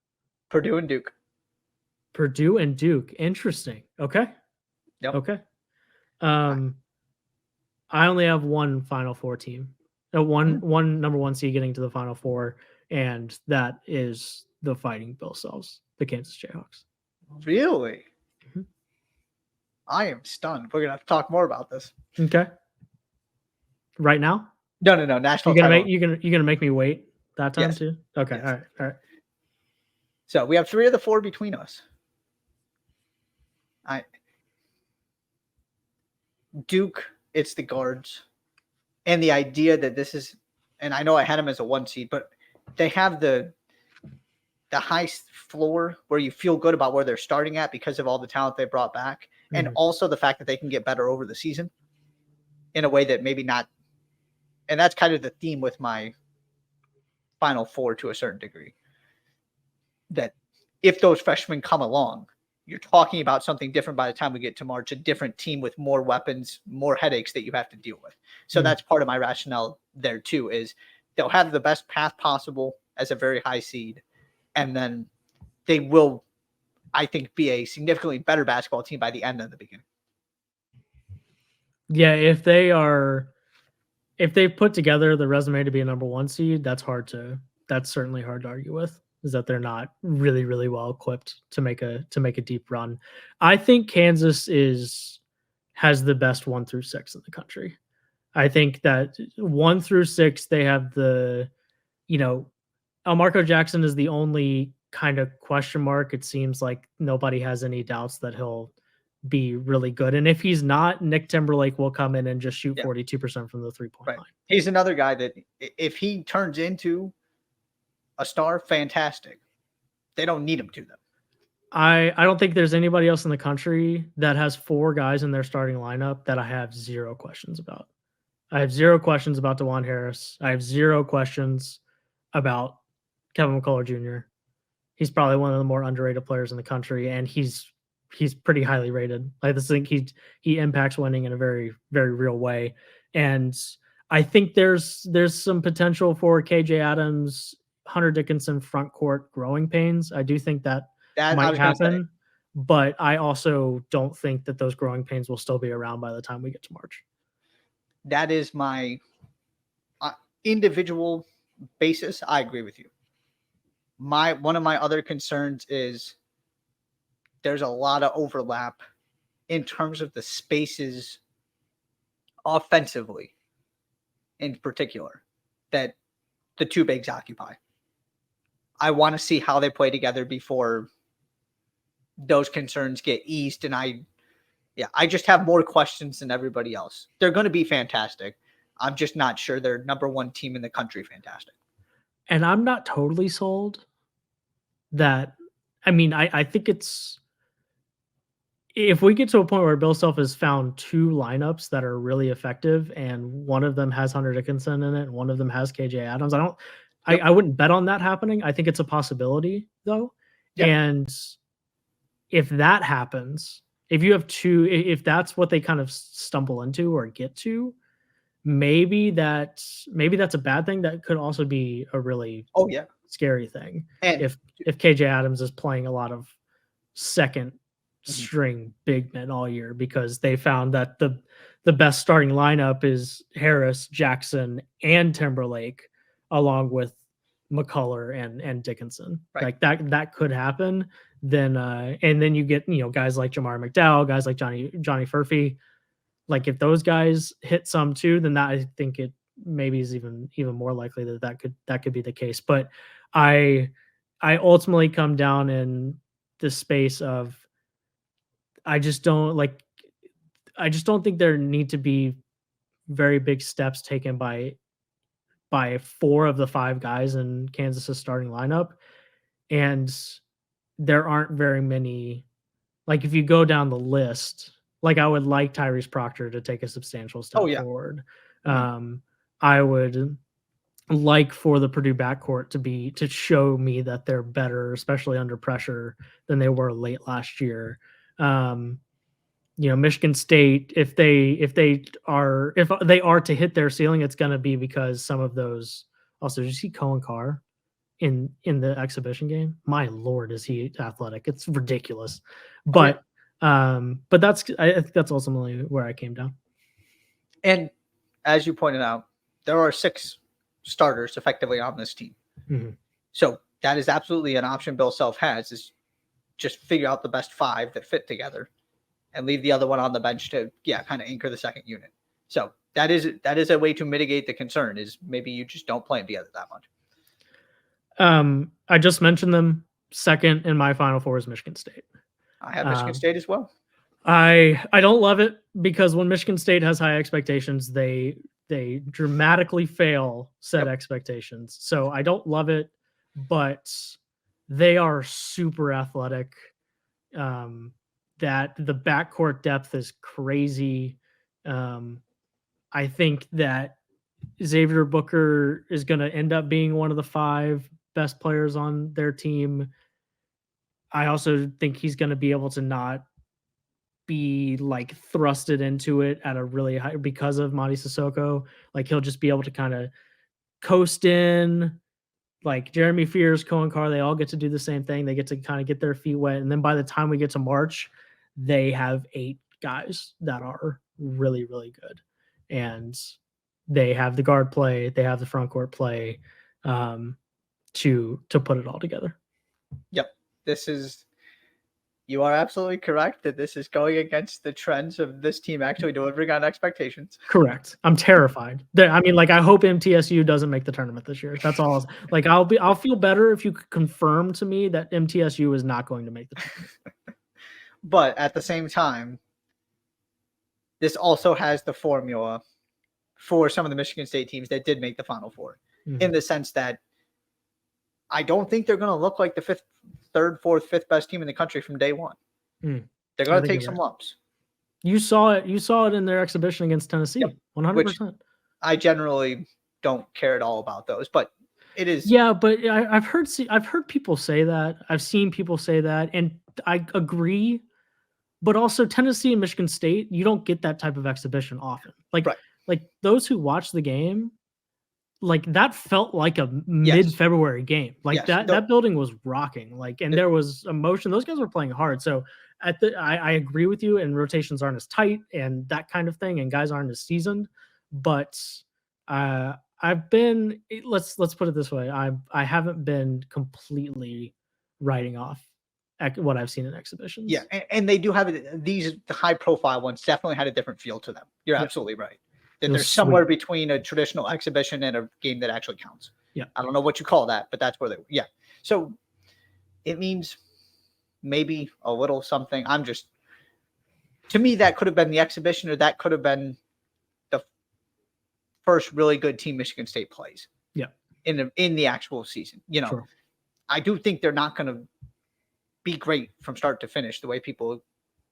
B: Purdue and Duke.
A: Purdue and Duke. Interesting. Okay.
B: Yep.
A: Okay. I only have one Final Four team. One number 1 seed getting to the Final Four, and that is the Fighting Bill Selves, the Kansas Jayhawks.
B: Really? Mm-hmm. I am stunned. We're gonna have to talk more about this.
A: Okay. Right now?
B: No. National
A: title. You're gonna make me wait that time too? Okay.
B: Yes.
A: All right.
B: So we have 3 of the 4 between us. Duke, it's the guards. And the idea that this is, and I know I had them as a 1 seed, but they have the high floor where you feel good about where they're starting at because of all the talent they brought back. Mm-hmm. And also the fact that they can get better over the season in a way that maybe not. And that's kind of the theme with my Final Four to a certain degree. That if those freshmen come along, you're talking about something different by the time we get to March, a different team with more weapons, more headaches that you have to deal with. So that's part of my rationale there too, is they'll have the best path possible as a very high seed. And then they will, I think, be a significantly better basketball team by the end of the beginning.
A: Yeah, if they've put together the resume to be a number 1 seed, that's certainly hard to argue with, is that they're not really, really well equipped to make a deep run. I think Kansas has the best 1 through 6 in the country. I think that 1 through 6, they have Marco Jackson is the only kind of question mark. It seems like nobody has any doubts that he'll be really good. And if he's not, Nick Timberlake will come in and just shoot 42% from the 3-point line.
B: He's another guy that if he turns into a star, fantastic. They don't need him to, though.
A: I don't think there's anybody else in the country that has 4 guys in their starting lineup that I have 0 questions about. I have 0 questions about DeJuan Harris. I have 0 questions about Kevin McCullough Jr. He's probably one of the more underrated players in the country, and he's pretty highly rated. I just think he impacts winning in a very, very real way. And I think there's some potential for KJ Adams, Hunter Dickinson front court growing pains. I do think that might happen, but I also don't think that those growing pains will still be around by the time we get to March.
B: That is my individual basis. I agree with you. One of my other concerns is there's a lot of overlap in terms of the spaces offensively in particular that the 2 bigs occupy. I want to see how they play together before those concerns get eased. And I just have more questions than everybody else. They're going to be fantastic. I'm just not sure they're number 1 team in the country fantastic.
A: And I'm not totally sold that. I mean, I think it's, if we get to a point where Bill Self has found 2 lineups that are really effective, and one of them has Hunter Dickinson in it, and one of them has KJ Adams, I wouldn't bet on that happening. I think it's a possibility, though. Yep. And if that happens, if you have 2, if that's what they kind of stumble into or get to, maybe that's a bad thing. That could also be a really scary thing. And if KJ Adams is playing a lot of second
B: Mhm.
A: string big men all year because they found that the best starting lineup is Harris, Jackson, and Timberlake, along with McCullough and Dickinson.
B: Right.
A: Like that could happen. Then and then you get guys like Jamar McDowell, guys like Johnny Furphy. Like if those guys hit some too, then that I think it maybe is even more likely that could be the case. But I I ultimately come down in the space of I just don't like I just don't think there need to be very big steps taken by 4 of the 5 guys in Kansas's starting lineup, and there aren't very many like, if you go down the list, like, I would like Tyrese Proctor to take a substantial
B: Oh,
A: step
B: yeah.
A: forward.
B: Mhm.
A: I would like for the Purdue backcourt to show me that they're better, especially under pressure, than they were late last year. Um, Michigan State, if they are to hit their ceiling, it's going to be because some of those. Also, did you see Cohen Carr in the exhibition game? My lord, is he athletic? It's ridiculous.
B: Oh, yeah.
A: But I think that's ultimately where I came down.
B: And as you pointed out, there are 6 starters effectively on this team.
A: Mhm.
B: So that is absolutely an option Bill Self has, is just figure out the best 5 that fit together and leave the other one on the bench to kind of anchor the second unit. So that is a way to mitigate the concern, is maybe you just don't play them together that much.
A: I just mentioned them. Second in my Final Four is Michigan State.
B: I have Michigan
A: Um,
B: State as well.
A: I don't love it because when Michigan State has high expectations, they dramatically fail said
B: Yep.
A: expectations. So I don't love it, but they are super athletic. That the backcourt depth is crazy. I think that Xavier Booker is going to end up being one of the 5 best players on their team. I also think he's going to be able to not be like thrusted into it at a really high because of Monty Sissoko. Like he'll just be able to kind of coast in. Like Jeremy Fears, Cohen Carr, they all get to do the same thing. They get to kind of get their feet wet, and then by the time we get to March, they have 8 guys that are really really good, and they have the guard play, they have the front court play, to put it all together.
B: Yep. You are absolutely correct that this is going against the trends of this team actually delivering on expectations.
A: Correct. I'm terrified. I mean, like, I hope MTSU doesn't make the tournament this year. That's all. Like, I'll feel better if you could confirm to me that MTSU is not going to make the tournament.
B: But at the same time, this also has the formula for some of the Michigan State teams that did make the Final Four, in the sense that I don't think they're going to look like the third, fourth, fifth best team in the country from day one. They're going to take some lumps.
A: You saw it. You saw it in their exhibition against Tennessee.
B: Yep.
A: 100%.
B: I generally don't care at all about those, but it is.
A: Yeah, but I've heard people say that. I've seen people say that, and I agree. But also Tennessee and Michigan State, you don't get that type of exhibition often.
B: Right.
A: Like those who watch the game, like that felt like a mid-February game. Like that building was rocking. Like, and there was emotion. Those guys were playing hard. So I agree with you, and rotations aren't as tight and that kind of thing, and guys aren't as seasoned. But I've been let's put it this way. I haven't been completely writing off what I've seen in exhibitions.
B: Yeah, and they do have the high profile ones definitely had a different feel to them. You're absolutely right. That they're somewhere between a traditional exhibition and a game that actually counts.
A: Yeah.
B: I don't know what you call that, but that's where they So it means maybe a little something. To me, that could have been the exhibition, or that could have been the first really good team Michigan State plays.
A: Yeah.
B: In the actual season. Sure. I do think they're not going to be great from start to finish the way people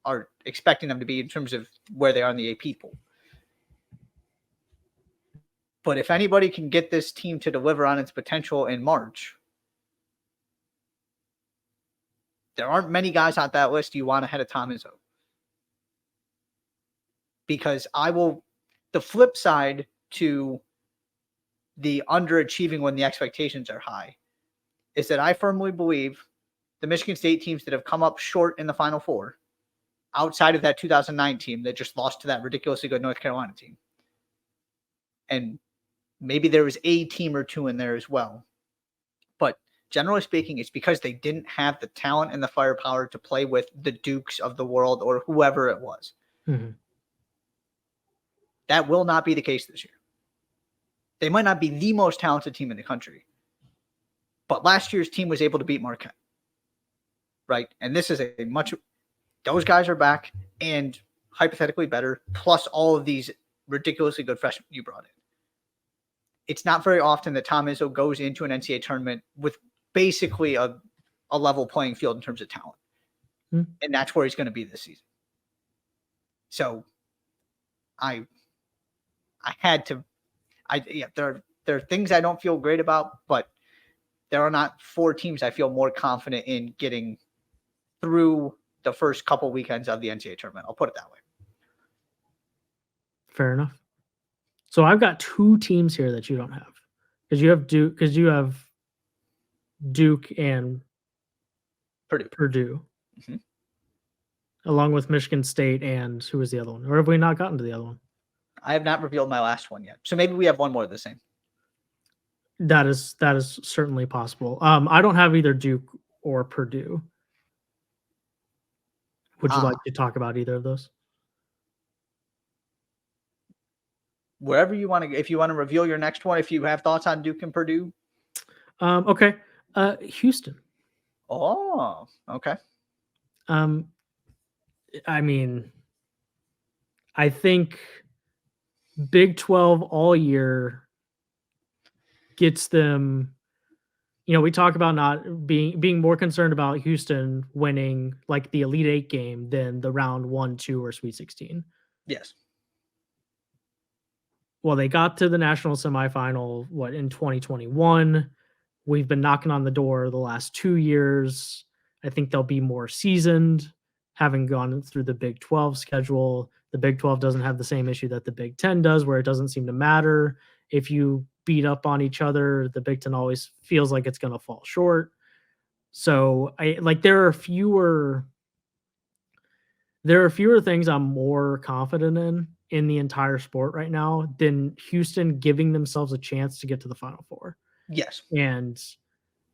B: are expecting them to be in terms of where they are in the AP pool. But if anybody can get this team to deliver on its potential in March, there aren't many guys on that list you want ahead of Tom Izzo. Because the flip side to the underachieving when the expectations are high is that I firmly believe the Michigan State teams that have come up short in the Final Four, outside of that 2009 team that just lost to that ridiculously good North Carolina team. And maybe there was a team or two in there as well. But generally speaking, it's because they didn't have the talent and the firepower to play with the Dukes of the world or whoever it was.
A: Mm-hmm.
B: That will not be the case this year. They might not be the most talented team in the country, but last year's team was able to beat Marquette, right? And this is a much – those guys are back and hypothetically better, plus all of these ridiculously good freshmen you brought in. It's not very often that Tom Izzo goes into an NCAA tournament with basically a level playing field in terms of talent.
A: Mm-hmm.
B: And that's where he's going to be this season. So I had to – there are things I don't feel great about, but there are not four teams I feel more confident in getting through the first couple weekends of the NCAA tournament. I'll put it that way.
A: Fair enough. So I've got two teams here that you don't have, because you have Duke and Purdue.
B: Mm-hmm.
A: Along with Michigan State and who was the other one? Or have we not gotten to the other one?
B: I have not revealed my last one yet. So maybe we have one more of the same.
A: That is certainly possible. I don't have either Duke or Purdue. Would you like to talk about either of those?
B: Wherever you want to, if you want to reveal your next one, if you have thoughts on Duke and Purdue.
A: Okay. Houston.
B: Oh, okay.
A: I mean, I think Big 12 all year gets them, we talk about not being more concerned about Houston winning like the Elite Eight game than the round 1, 2, or Sweet 16.
B: Yes.
A: Well, they got to the national semifinal, in 2021. We've been knocking on the door the last 2 years. I think they'll be more seasoned, having gone through the Big 12 schedule. The Big 12 doesn't have the same issue that the Big 10 does, where it doesn't seem to matter if you beat up on each other. The Big 10 always feels like it's going to fall short. So there are fewer things I'm more confident in the entire sport right now than Houston giving themselves a chance to get to the Final Four.
B: Yes.
A: And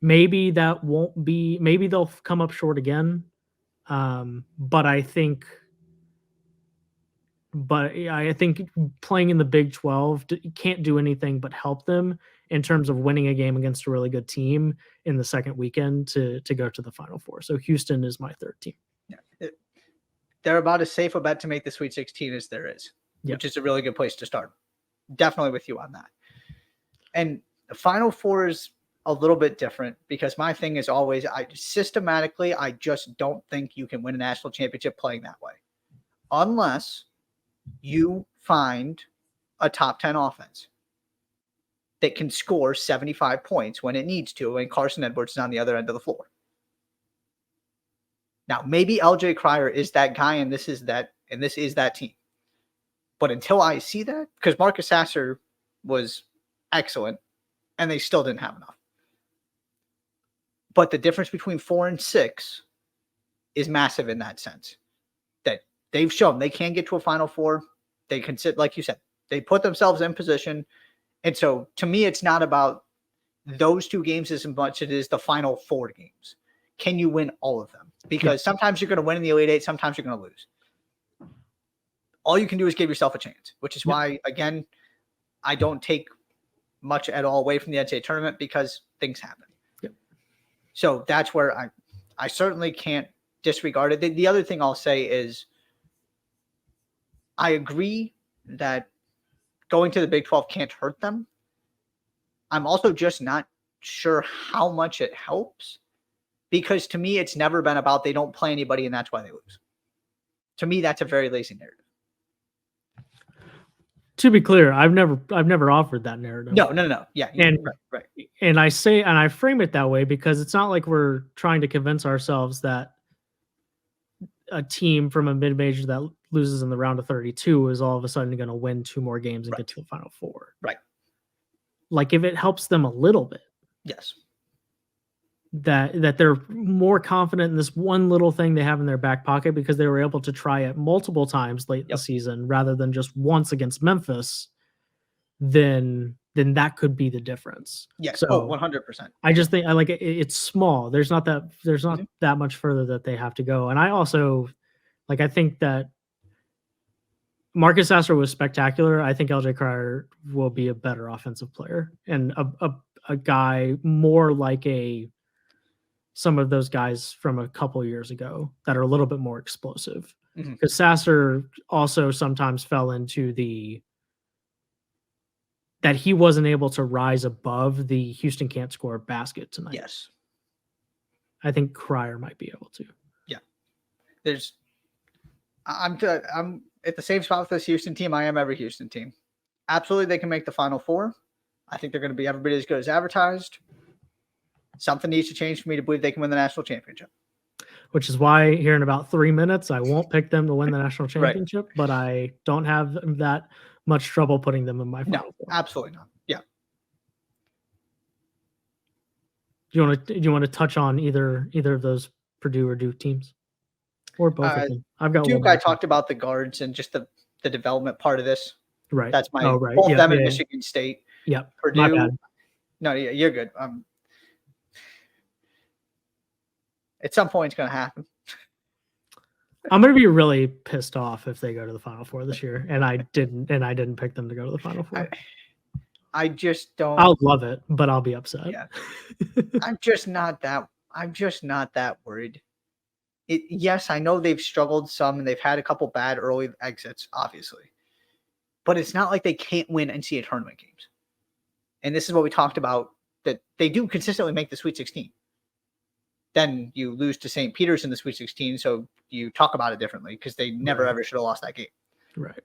A: maybe that won't be, maybe they'll come up short again. But I think playing in the Big 12 can't do anything but help them in terms of winning a game against a really good team in the second weekend to go to the Final Four. So Houston is my third team.
B: Yeah. They're about as safe a bet to make the Sweet 16 as there is, which is a really good place to start. Definitely with you on that. And the Final Four is a little bit different because my thing is always, I just don't think you can win a national championship playing that way. Unless you find a top 10 offense that can score 75 points when it needs to, and Carson Edwards is on the other end of the floor. Now, maybe LJ Cryer is that guy, and this is that team. But until I see that, because Marcus Sasser was excellent, and they still didn't have enough. But the difference between 4 and 6 is massive in that sense. That they've shown they can get to a Final Four. They can sit, like you said, they put themselves in position. And so, to me, it's not about those 2 games as much as it is the Final 4 games. Can you win all of them? Because sometimes you're going to win in the Elite Eight, sometimes you're going to lose. All you can do is give yourself a chance, which is why, again, I don't take much at all away from the NCAA tournament because things happen.
A: Yep.
B: So that's where I certainly can't disregard it. The other thing I'll say is I agree that going to the Big 12 can't hurt them. I'm also just not sure how much it helps. Because to me, it's never been about they don't play anybody and that's why they lose. To me, that's a very lazy narrative.
A: To be clear, I've never offered that narrative.
B: No. Yeah. Right.
A: And I frame it that way because it's not like we're trying to convince ourselves that a team from a mid-major that loses in the round of 32 is all of a sudden going to win 2 more games and get to the Final Four.
B: Right.
A: Like if it helps them a little bit.
B: Yes.
A: that they're more confident in this one little thing they have in their back pocket because they were able to try it multiple times late in the season rather than just once against Memphis, then that could be the difference.
B: Yes.
A: So
B: 100%.
A: I just think I like it, it's small. There's not that much further that they have to go. And I also I think that Marcus Sasser was spectacular. I think LJ Cryer will be a better offensive player and a guy more like some of those guys from a couple years ago that are a little bit more explosive. Because Sasser also sometimes fell into that he wasn't able to rise above the Houston can't score basket tonight.
B: Yes.
A: I think Cryer might be able to.
B: Yeah. I'm at the same spot with this Houston team. I am every Houston team. Absolutely, they can make the Final Four. I think they're going to be everybody as good as advertised. Something needs to change for me to believe they can win the national championship.
A: Which is why here in about 3 minutes, I won't pick them to win the national championship, but I don't have that much trouble putting them in my Final Four.
B: Absolutely not. Yeah.
A: Do you want to touch on either of those Purdue or Duke teams? Or both of them? I've got
B: Duke. I talked about the guards and just the development part of this.
A: Right.
B: That's my
A: right.
B: both them and Michigan State.
A: Yep.
B: Purdue.
A: My bad.
B: No, you're good. At some point, it's going to happen.
A: I'm going to be really pissed off if they go to the Final Four this year, and I didn't pick them to go to the Final Four.
B: I just don't.
A: I'll love it, but I'll be upset.
B: Yeah. I'm just not that worried. Yes, I know they've struggled some and they've had a couple bad early exits, obviously. But it's not like they can't win NCAA tournament games. And this is what we talked about, that they do consistently make the Sweet 16. Then you lose to St. Peter's in the Sweet 16, so you talk about it differently because they never ever should have lost that game.
A: Right.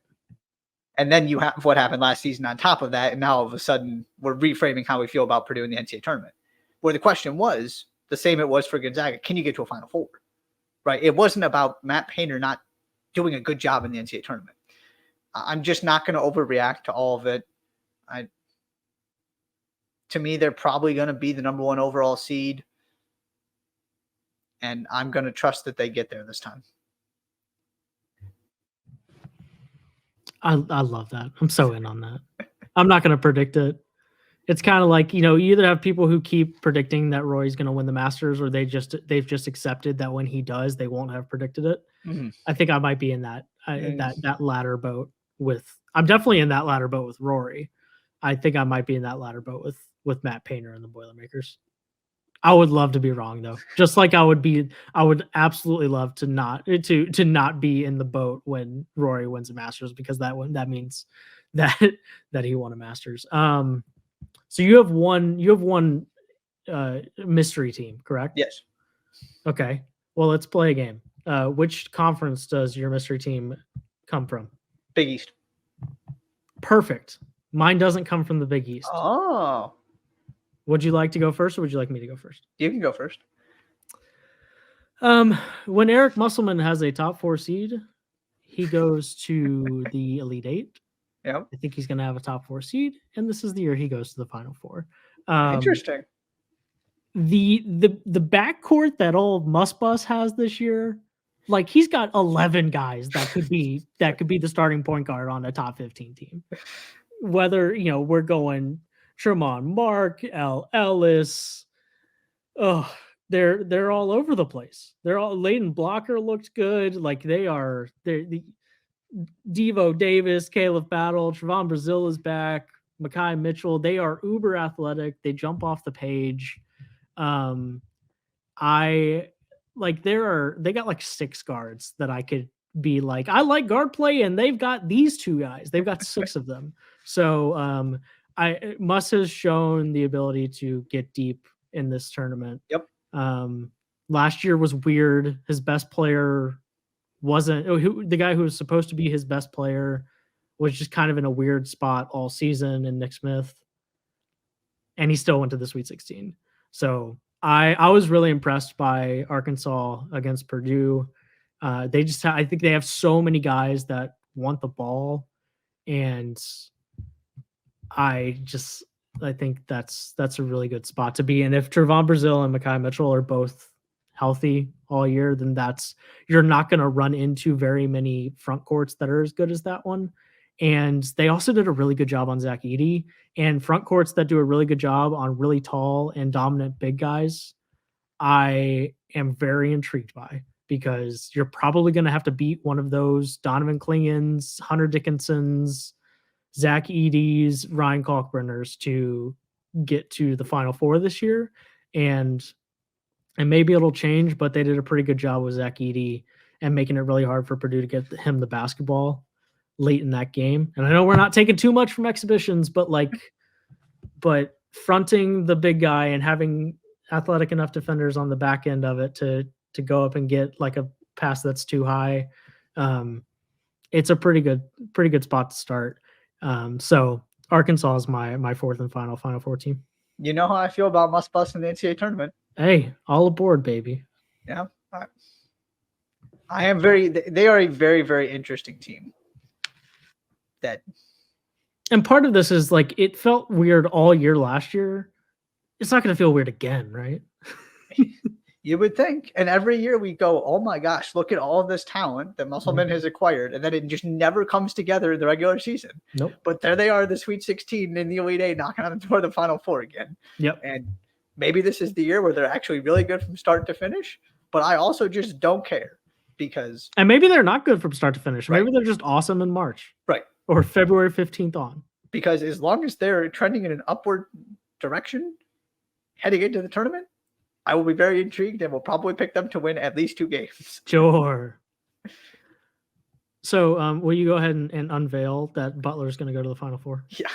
B: And then you have what happened last season on top of that, and now all of a sudden we're reframing how we feel about Purdue in the NCAA tournament. Where the question was the same it was for Gonzaga: can you get to a Final Four? Right? It wasn't about Matt Painter not doing a good job in the NCAA tournament. I'm just not going to overreact to all of it. To me, they're probably going to be the number 1 overall seed, and I'm going to trust that they get there this time.
A: I love that. I'm so in on that. I'm not going to predict it. It's kind of like, you either have people who keep predicting that Roy's going to win the Masters, or they've just accepted that when he does, they won't have predicted it. Mm-hmm. I think I might be in that latter boat I'm definitely in that latter boat with Rory. I think I might be in that latter boat with Matt Painter and the Boilermakers. I would love to be wrong though. Just like I would absolutely love to not be in the boat when Rory wins a Masters, because that means that he won a Masters. So you have one mystery team, correct?
B: Yes.
A: Okay. Well, let's play a game. Which conference does your mystery team come from?
B: Big East.
A: Perfect. Mine doesn't come from the Big East.
B: Oh.
A: Would you like to go first, or would you like me to go first?
B: You can go first.
A: When Eric Musselman has a top 4 seed, he goes to the Elite 8.
B: Yeah.
A: I think he's going to have a top 4 seed, and this is the year he goes to the Final Four.
B: Interesting.
A: The backcourt that old Musbus has this year, like, he's got 11 guys that could be the starting point guard on a top 15 team. Whether we're going Tremont Mark, L. Ellis, they're all over the place. They're all Leighton Blocker looked good. Like they're the Devo Davis, Caleb Battle, Trevon Brazil is back, Mekhi Mitchell. They are uber athletic. They jump off the page. They got like 6 guards that I could be like, I like guard play, and they've got these 2 guys. They've got 6 of them. So Muss has shown the ability to get deep in this tournament.
B: Yep.
A: Last year was weird. His best player wasn't the guy who was supposed to be his best player was just kind of in a weird spot all season, in Nick Smith, and he still went to the Sweet 16. So I was really impressed by Arkansas against Purdue. I think they have so many guys that want the ball, and I think that's a really good spot to be in. If Trevon Brazil and Mekhi Mitchell are both healthy all year, then you're not going to run into very many front courts that are as good as that one. And they also did a really good job on Zach Edey, and front courts that do a really good job on really tall and dominant big guys. I am very intrigued by, because you're probably going to have to beat one of those Donovan Klingons, Hunter Dickinsons, Zach Eady's, Ryan Kalkbrenner's to get to the Final Four this year. And maybe it'll change, but they did a pretty good job with Zach Edey and making it really hard for Purdue to get him the basketball late in that game. And I know we're not taking too much from exhibitions, but fronting the big guy and having athletic enough defenders on the back end of it to go up and get like a pass that's too high. It's a pretty good spot to start. So Arkansas is my fourth and Final Four team.
B: You know how I feel about Must Bust in the NCAA tournament.
A: Hey, all aboard, baby.
B: Yeah. I am they are a very, very interesting team.
A: And part of this is like, it felt weird all year last year. It's not going to feel weird again, right?
B: You would think. And every year we go, oh my gosh, look at all of this talent that Musselman has acquired. And then it just never comes together in the regular season.
A: Nope.
B: But there they are, the Sweet 16 in the Elite Eight, knocking on the door of the Final Four again.
A: Yep.
B: And maybe this is the year where they're actually really good from start to finish. But I also just don't care, because.
A: And maybe they're not good from start to finish.
B: Right.
A: Maybe they're just awesome in March.
B: Right.
A: Or February 15th on.
B: Because as long as they're trending in an upward direction heading into the tournament, I will be very intrigued and will probably pick them to win at least 2 games.
A: Sure. So will you go ahead and unveil that Butler's going to go to the Final Four?
B: Yeah.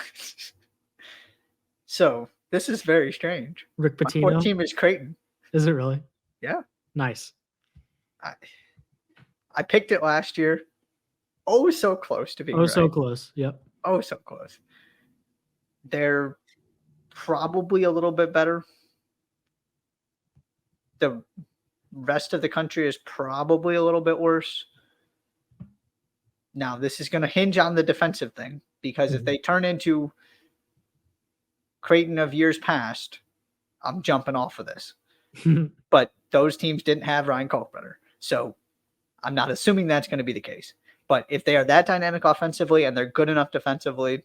B: So this is very strange.
A: Rick Pitino.
B: My fourth team is Creighton.
A: Is it really?
B: Yeah.
A: Nice.
B: I picked it last year. Oh, so close to being right.
A: So close. Yep.
B: Oh, so close. They're probably a little bit better. The rest of the country is probably a little bit worse. Now, this is going to hinge on the defensive thing, because if they turn into Creighton of years past, I'm jumping off of this. But those teams didn't have Ryan Kalkbrenner, so I'm not assuming that's going to be the case. But if they are that dynamic offensively and they're good enough defensively,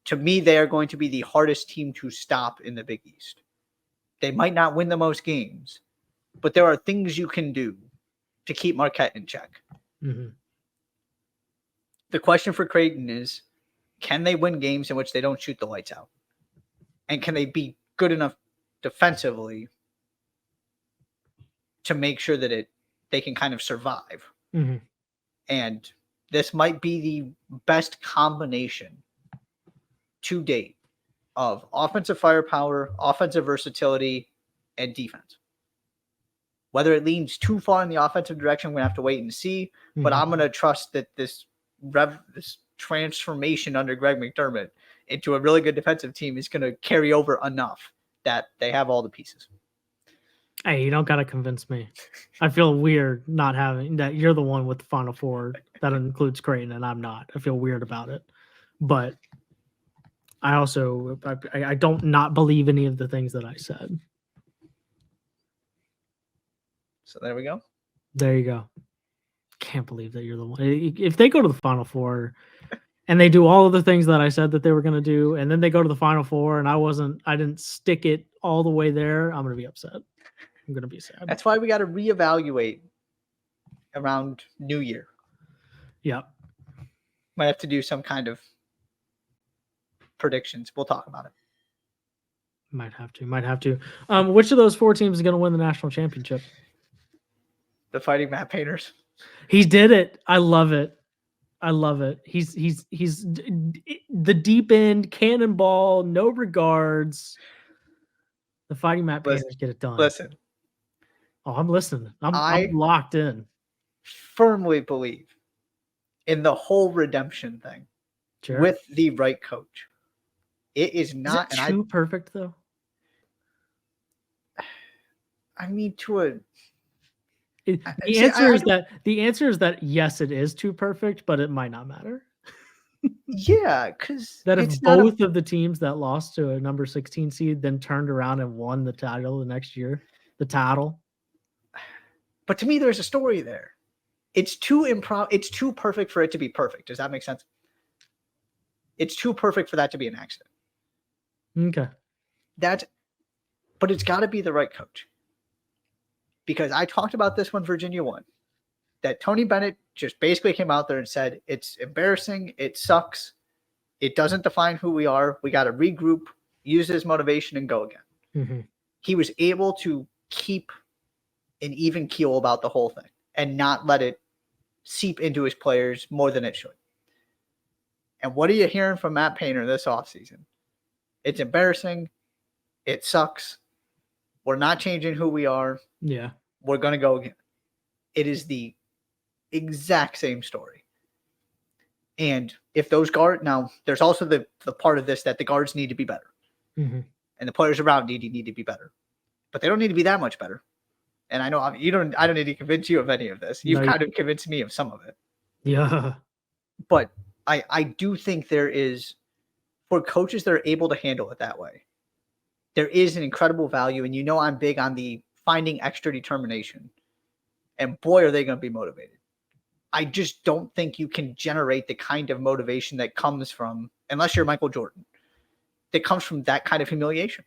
B: to me, they are going to be the hardest team to stop in the Big East. They might not win the most games, but there are things you can do to keep Marquette in check.
A: Mm-hmm.
B: The question for Creighton is, can they win games in which they don't shoot the lights out? And can they be good enough defensively to make sure that they can kind of survive?
A: Mm-hmm.
B: And this might be the best combination to date of offensive firepower, offensive versatility, and defense. Whether it leans too far in the offensive direction, we're going to have to wait and see. Mm-hmm. But I'm going to trust that this transformation under Greg McDermott into a really good defensive team is going to carry over enough that they have all the pieces.
A: Hey, you don't got to convince me. I feel weird not having that. You're the one with the Final Four that includes Creighton, and I'm not. I feel weird about it. But I also, I don't not believe any of the things that I said.
B: So there we go.
A: There you go. Can't believe that you're the one. If they go to the Final Four and they do all of the things that I said that they were going to do, and then they go to the Final Four and I didn't stick it all the way there, I'm going to be upset. I'm going to be sad.
B: That's why we got to reevaluate around New Year.
A: Yep.
B: Might have to do some kind of predictions. We'll talk about it.
A: Might have to. Which of those 4 teams is going to win the national championship?
B: The Fighting Matte Painters.
A: He did it. I love it. He's the deep end cannonball, no regards. The Fighting Matte Painters get it done.
B: Listen.
A: Oh, I'm listening. I'm locked in.
B: Firmly believe in the whole redemption thing. Sure. With the right coach. It is not
A: too perfect though.
B: I mean,
A: the answer is that yes, it is too perfect, but it might not matter.
B: Yeah, because
A: That if
B: it's not a.
A: both of the teams that lost to a number 16 seed then turned around and won the title the next year, the title.
B: But to me, there's a story there. It's too It's too perfect for it to be perfect. Does that make sense? It's too perfect for that to be an accident.
A: Okay.
B: But it's got to be the right coach. Because I talked about this when Virginia won. That Tony Bennett just basically came out there and said, it's embarrassing, it sucks, it doesn't define who we are, we got to regroup, use his motivation, and go again.
A: Mm-hmm.
B: He was able to keep an even keel about the whole thing and not let it seep into his players more than it should. And what are you hearing from Matt Painter this offseason? It's embarrassing, it sucks, we're not changing who we are,
A: Yeah.
B: we're going to go again. It is the exact same story. And if those guards, now there's also the part of this that the guards need to be better.
A: Mm-hmm.
B: And the players around need to be better. But they don't need to be that much better. And I know I don't need to convince you of any of this. You've kind of convinced me of some of it.
A: Yeah.
B: But I do think there is, for coaches that are able to handle it that way, there is an incredible value. And I'm big on the finding extra determination. And boy, are they going to be motivated. I just don't think you can generate the kind of motivation that comes from, unless you're Michael Jordan, that comes from that kind of humiliation.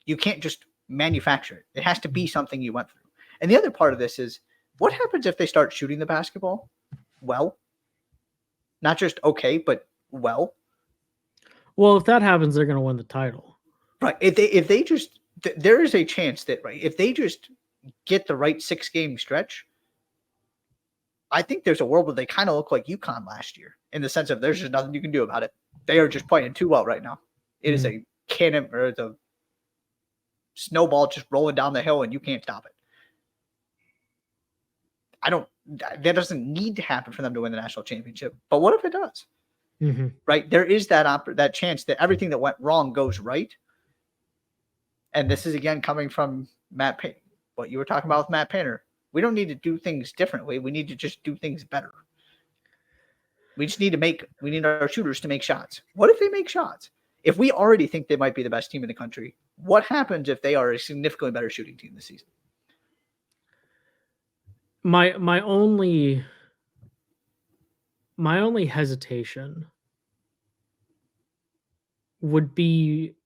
B: You can't just manufacture it. It has to be something you went through. And the other part of this is, what happens if they start shooting the basketball well? Not just okay, but well.
A: Well, if that happens, they're going to win the title.
B: Right. If they just, there is a chance that, right, if they just get the right 6-game stretch, I think there's a world where they kind of look like UConn last year, in the sense of there's just nothing you can do about it. They are just playing too well right now. It is a cannon, or it's a snowball just rolling down the hill, and you can't stop it. That doesn't need to happen for them to win the national championship. But what if it does?
A: Mm-hmm.
B: Right? There is that chance that everything that went wrong goes right. And this is, again, coming from Matt Painter. What you were talking about with Matt Painter. We don't need to do things differently. We need to just do things better. We need our shooters to make shots. What if they make shots? If we already think they might be the best team in the country, what happens if they are a significantly better shooting team this season?
A: My only hesitation would be,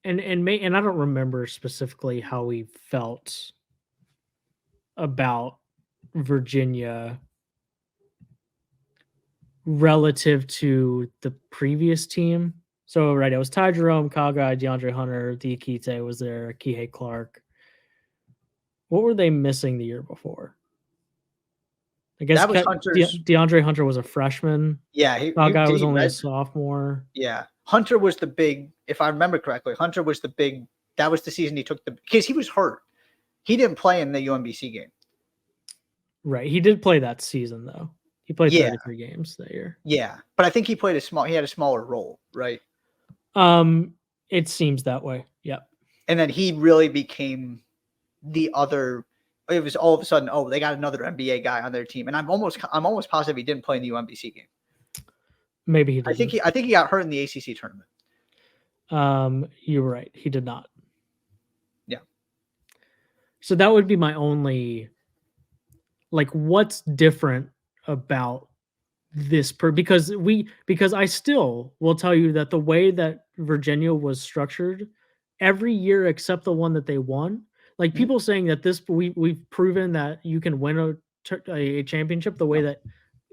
A: and I don't remember specifically how we felt about Virginia relative to the previous team. So, right, it was Ty Jerome, Kagai, DeAndre Hunter, Diakite was there, Kihei Clark. What were they missing the year before? I guess
B: that was
A: DeAndre Hunter was a freshman.
B: Yeah,
A: Kagai was only a sophomore.
B: Yeah, Hunter was the big, if I remember correctly, Hunter was the big, that was the season he took because he was hurt. He didn't play in the UMBC game.
A: Right. He did play that season, though. He played 33 games that year.
B: Yeah, but I think he had a smaller role, right?
A: It seems that way. Yep.
B: And then he really became the other. It was all of a sudden, they got another NBA guy on their team, and I'm almost positive he didn't play in the UMBC game.
A: Maybe he did.
B: I think he got hurt in the ACC tournament.
A: You're right. He did not.
B: Yeah.
A: So that would be my only, what's different about this because I still will tell you that the way that Virginia was structured every year except the one that they won, people saying that we've proven that you can win a championship the way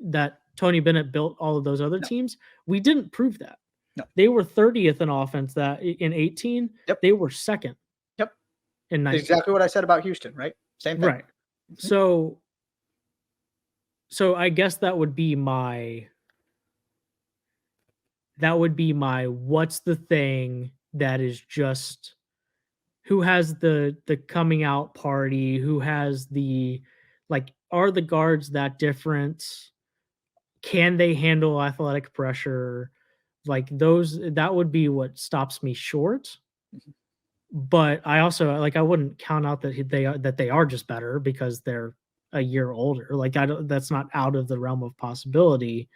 A: that Tony Bennett built all of those other teams. We didn't prove that.
B: No.
A: They were 30th in offense that in 18.
B: Yep.
A: They were second.
B: Yep.
A: In 19.
B: Exactly what I said about Houston, right? Same thing.
A: Right. So I guess that would be my what's the thing that is just who has the coming out party, who has the are the guards that different? Can they handle athletic pressure? That would be what stops me short.
B: Mm-hmm.
A: But I also I wouldn't count out that they are just better because they're a year older. That's not out of the realm of possibility.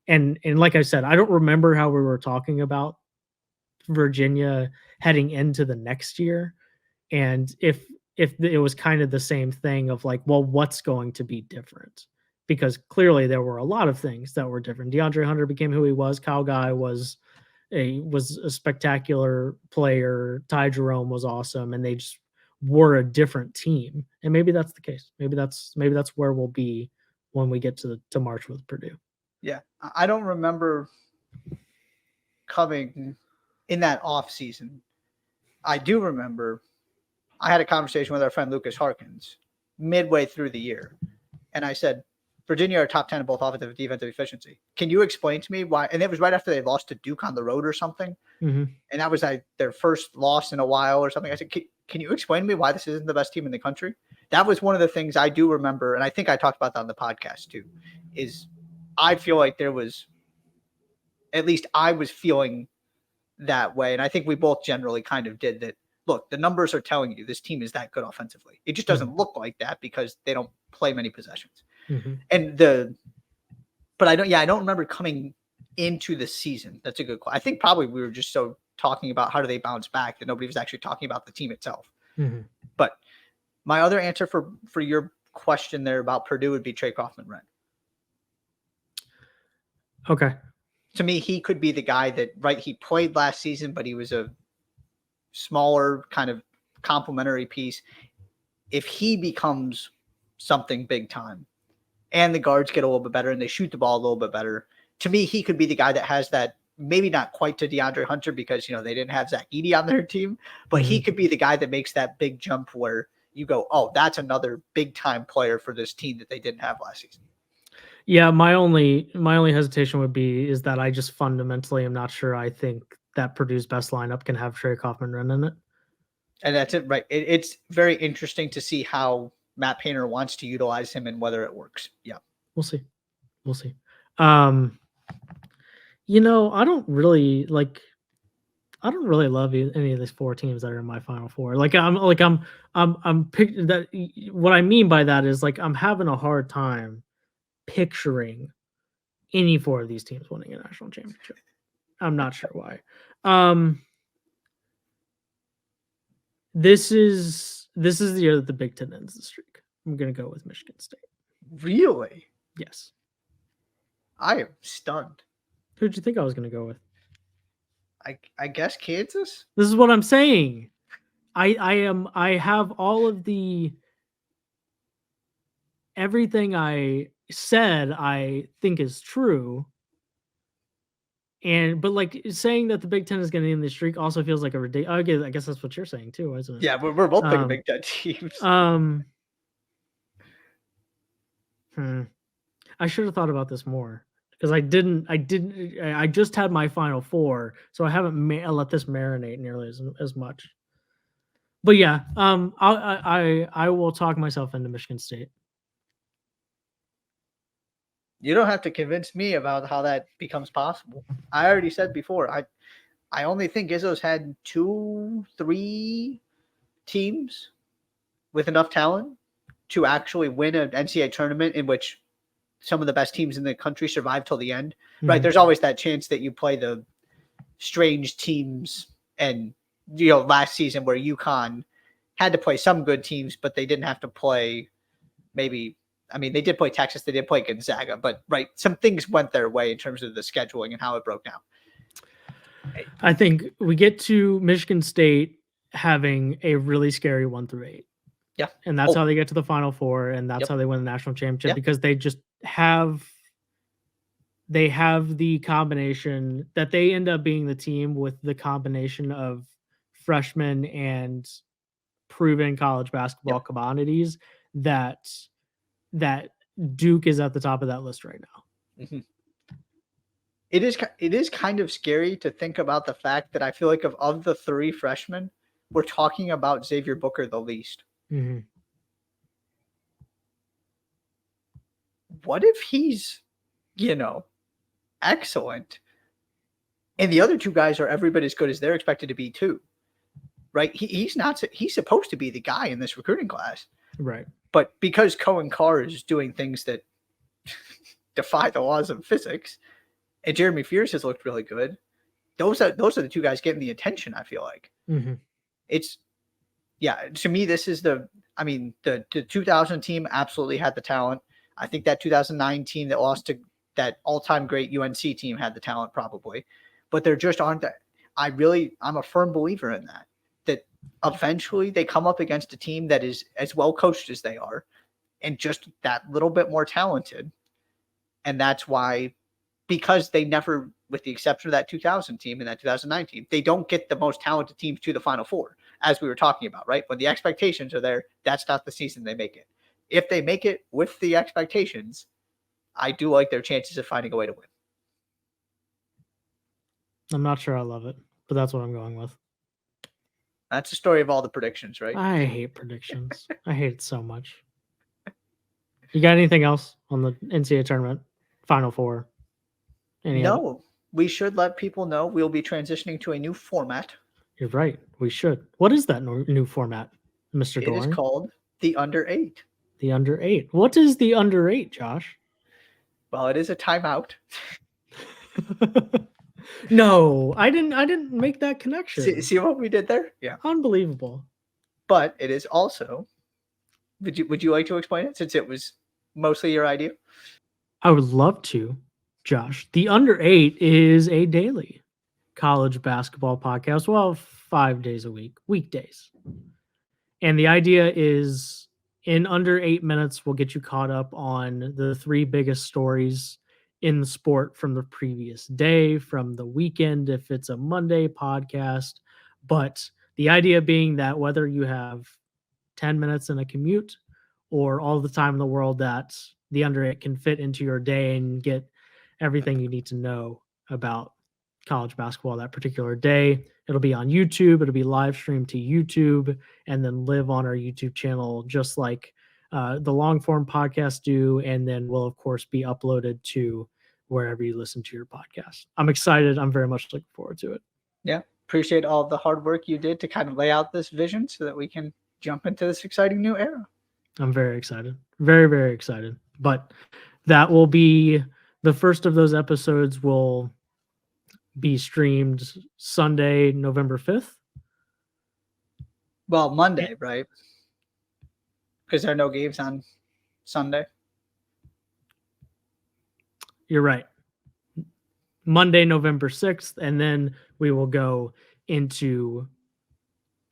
A: And like I said, I don't remember how we were talking about Virginia heading into the next year, and if it was kind of the same thing of like, well, what's going to be different? Because clearly there were a lot of things that were different. DeAndre Hunter became who he was. Kyle Guy was a spectacular player. Ty Jerome was awesome, and they just were a different team. And maybe that's the case. Maybe that's where we'll be when we get to March with Purdue.
B: Yeah, I don't remember coming in that off season. I do remember I had a conversation with our friend Lucas Harkins midway through the year, and I said, Virginia are top 10 in both offensive and defensive efficiency. Can you explain to me why? And it was right after they lost to Duke on the road or something.
A: Mm-hmm.
B: And that was their first loss in a while or something. I said, can you explain to me why this isn't the best team in the country? That was one of the things I do remember. And I think I talked about that on the podcast too, is I feel like there was, at least I was feeling that way. And I think we both generally kind of did that. Look, the numbers are telling you this team is that good offensively. It just doesn't look like that because they don't play many possessions.
A: Mm-hmm.
B: And but I don't remember coming into the season. That's a good question. I think probably we were just so talking about how do they bounce back that nobody was actually talking about the team itself.
A: Mm-hmm.
B: But my other answer for your question there about Purdue would be Trey Kaufman-Renn.
A: Okay.
B: To me, he could be the guy that, right, he played last season, but he was a smaller kind of complementary piece. If he becomes something big time and the guards get a little bit better and they shoot the ball a little bit better, to me, he could be the guy that has that, maybe not quite to DeAndre Hunter because, they didn't have Zach Edey on their team, but he could be the guy that makes that big jump where you go, oh, that's another big time player for this team that they didn't have last season.
A: Yeah, my only hesitation would be is that I just fundamentally am not sure I think that Purdue's best lineup can have Trey Kaufman-Renn in it.
B: And that's it, right? It's very interesting to see how Matt Painter wants to utilize him and whether it works. Yeah.
A: We'll see. I don't really love any of these four teams that are in my Final Four. I'm picking that. What I mean by that is I'm having a hard time picturing any four of these teams winning a national championship. I'm not sure why. This is the year that the Big Ten ends the streak. I'm gonna go with Michigan State.
B: Really?
A: Yes.
B: I am stunned.
A: Who'd you think I was gonna go with?
B: I guess Kansas.
A: This is what I'm saying. I have all of the everything I said I think is true. But saying that the Big Ten is going to end the streak also feels like a ridiculous. I guess that's what you're saying too, isn't it?
B: Yeah, we're both picking Big Ten teams.
A: I should have thought about this more because I didn't. I just had my Final Four, so I haven't let this marinate nearly as much. But yeah, I will talk myself into Michigan State.
B: You don't have to convince me about how that becomes possible. I already said before, I only think Izzo's had 2-3 teams with enough talent to actually win an NCAA tournament in which some of the best teams in the country survive till the end. Mm-hmm. Right? There's always that chance that you play the strange teams, and last season where UConn had to play some good teams, but they didn't have to play maybe. I mean, they did play Texas, they did play Gonzaga, but right, some things went their way in terms of the scheduling and how it broke down.
A: I think we get to Michigan State having a really scary 1-8.
B: Yeah.
A: And that's how they get to the Final Four, and that's how they win the national championship because they just have the combination that they end up being the team with the combination of freshmen and proven college basketball commodities that Duke is at the top of that list right now.
B: Mm-hmm. It is kind of scary to think about the fact that I feel like of the 3 freshmen, we're talking about Xavier Booker the least.
A: Mm-hmm.
B: What if he's, excellent, and the other 2 guys are every bit as good as they're expected to be too, right? He's supposed to be the guy in this recruiting class.
A: Right.
B: But because Cohen Carr is doing things that defy the laws of physics, and Jeremy Fears has looked really good. Those are the two guys getting the attention, I feel like. It's, yeah, to me, this is the 2000 team absolutely had the talent. I think that 2009 team that lost to that all-time great UNC team had the talent probably, but there just aren't that. I'm a firm believer in that eventually they come up against a team that is as well coached as they are and just that little bit more talented. And that's why, because they never, with the exception of that 2000 team and that 2009 team, they don't get the most talented teams to the Final Four, as we were talking about, right? When the expectations are there, that's not the season they make it. If they make it with the expectations, I do like their chances of finding a way to win.
A: I'm not sure I love it, but that's what I'm going with.
B: That's the story of all the predictions, right?
A: I hate predictions. I hate it so much. You got anything else on the NCAA tournament, Final Four?
B: No, we should let people know we'll be transitioning to a new format.
A: You're right. We should. What is that new format, Mr. Doran?
B: It is called the Under 8.
A: The Under 8. What is the Under 8, Josh?
B: Well, it is a timeout.
A: No, I didn't make that connection.
B: See what we did there? Yeah.
A: Unbelievable.
B: But it is also, would you like to explain it, since it was mostly your idea?
A: I would love to, Josh. The Under 8 is a daily college basketball podcast. Well, 5 days a week, weekdays. And the idea is, in under 8 minutes, we'll get you caught up on the 3 biggest stories in the sport from the previous day, from the weekend, if it's a Monday podcast. But the idea being that whether you have 10 minutes in a commute or all the time in the world, that the Under 8 can fit into your day and get everything you need to know about college basketball that particular day. It'll be on YouTube. It'll be live streamed to YouTube and then live on our YouTube channel, just like the long form podcasts do. And then will, of course, be uploaded to wherever you listen to your podcast. I'm excited. I'm very much looking forward to it.
B: Yeah. Appreciate all the hard work you did to kind of lay out this vision so that we can jump into this exciting new era.
A: I'm very excited. Very, very excited. But that will be the first of those episodes will be streamed Sunday, November 5th.
B: Well, Monday, right? Because there are no games on Sunday.
A: You're right. Monday, November 6th, and then we will go into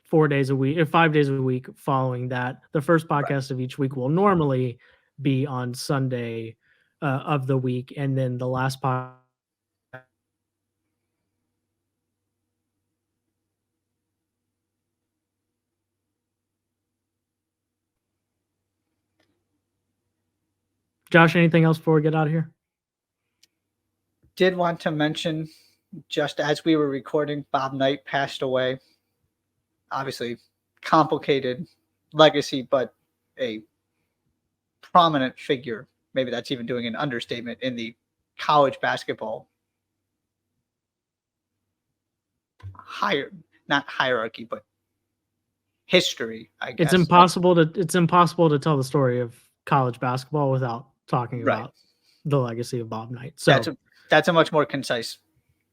A: 4 days a week, 5 days a week following that. The first podcast of each week will normally be on Sunday of the week, and then the last podcast. Josh, anything else before we get out of here?
B: Did want to mention, just as we were recording, Bob Knight passed away. Obviously, complicated legacy, but a prominent figure. Maybe that's even doing an understatement in the college basketball not hierarchy, but history, I guess.
A: It's impossible to tell the story of college basketball without talking about the legacy of Bob Knight. So
B: that's a much more concise,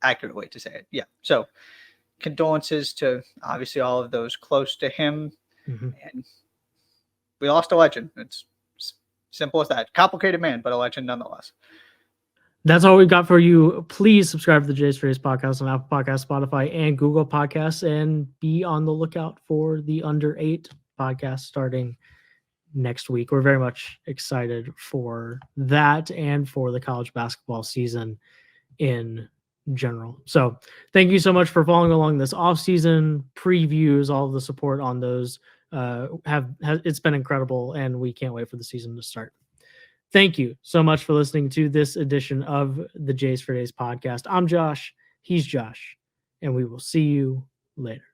B: accurate way to say it. Yeah. So condolences to obviously all of those close to him. And we lost a legend. It's simple as that. Complicated man, but a legend nonetheless.
A: That's all we've got for you. Please subscribe to the Jay's Race podcast on Apple Podcasts, Spotify, and Google Podcasts, and be on the lookout for the Under 8 podcast starting next week. We're very much excited for that and for the college basketball season in general. So thank you so much for following along this off-season previews. All of the support on those it's been incredible, and we can't wait for the season to start. Thank you so much for listening to this edition of the Jays for Days podcast. I'm Josh. He's Josh, and we will see you later.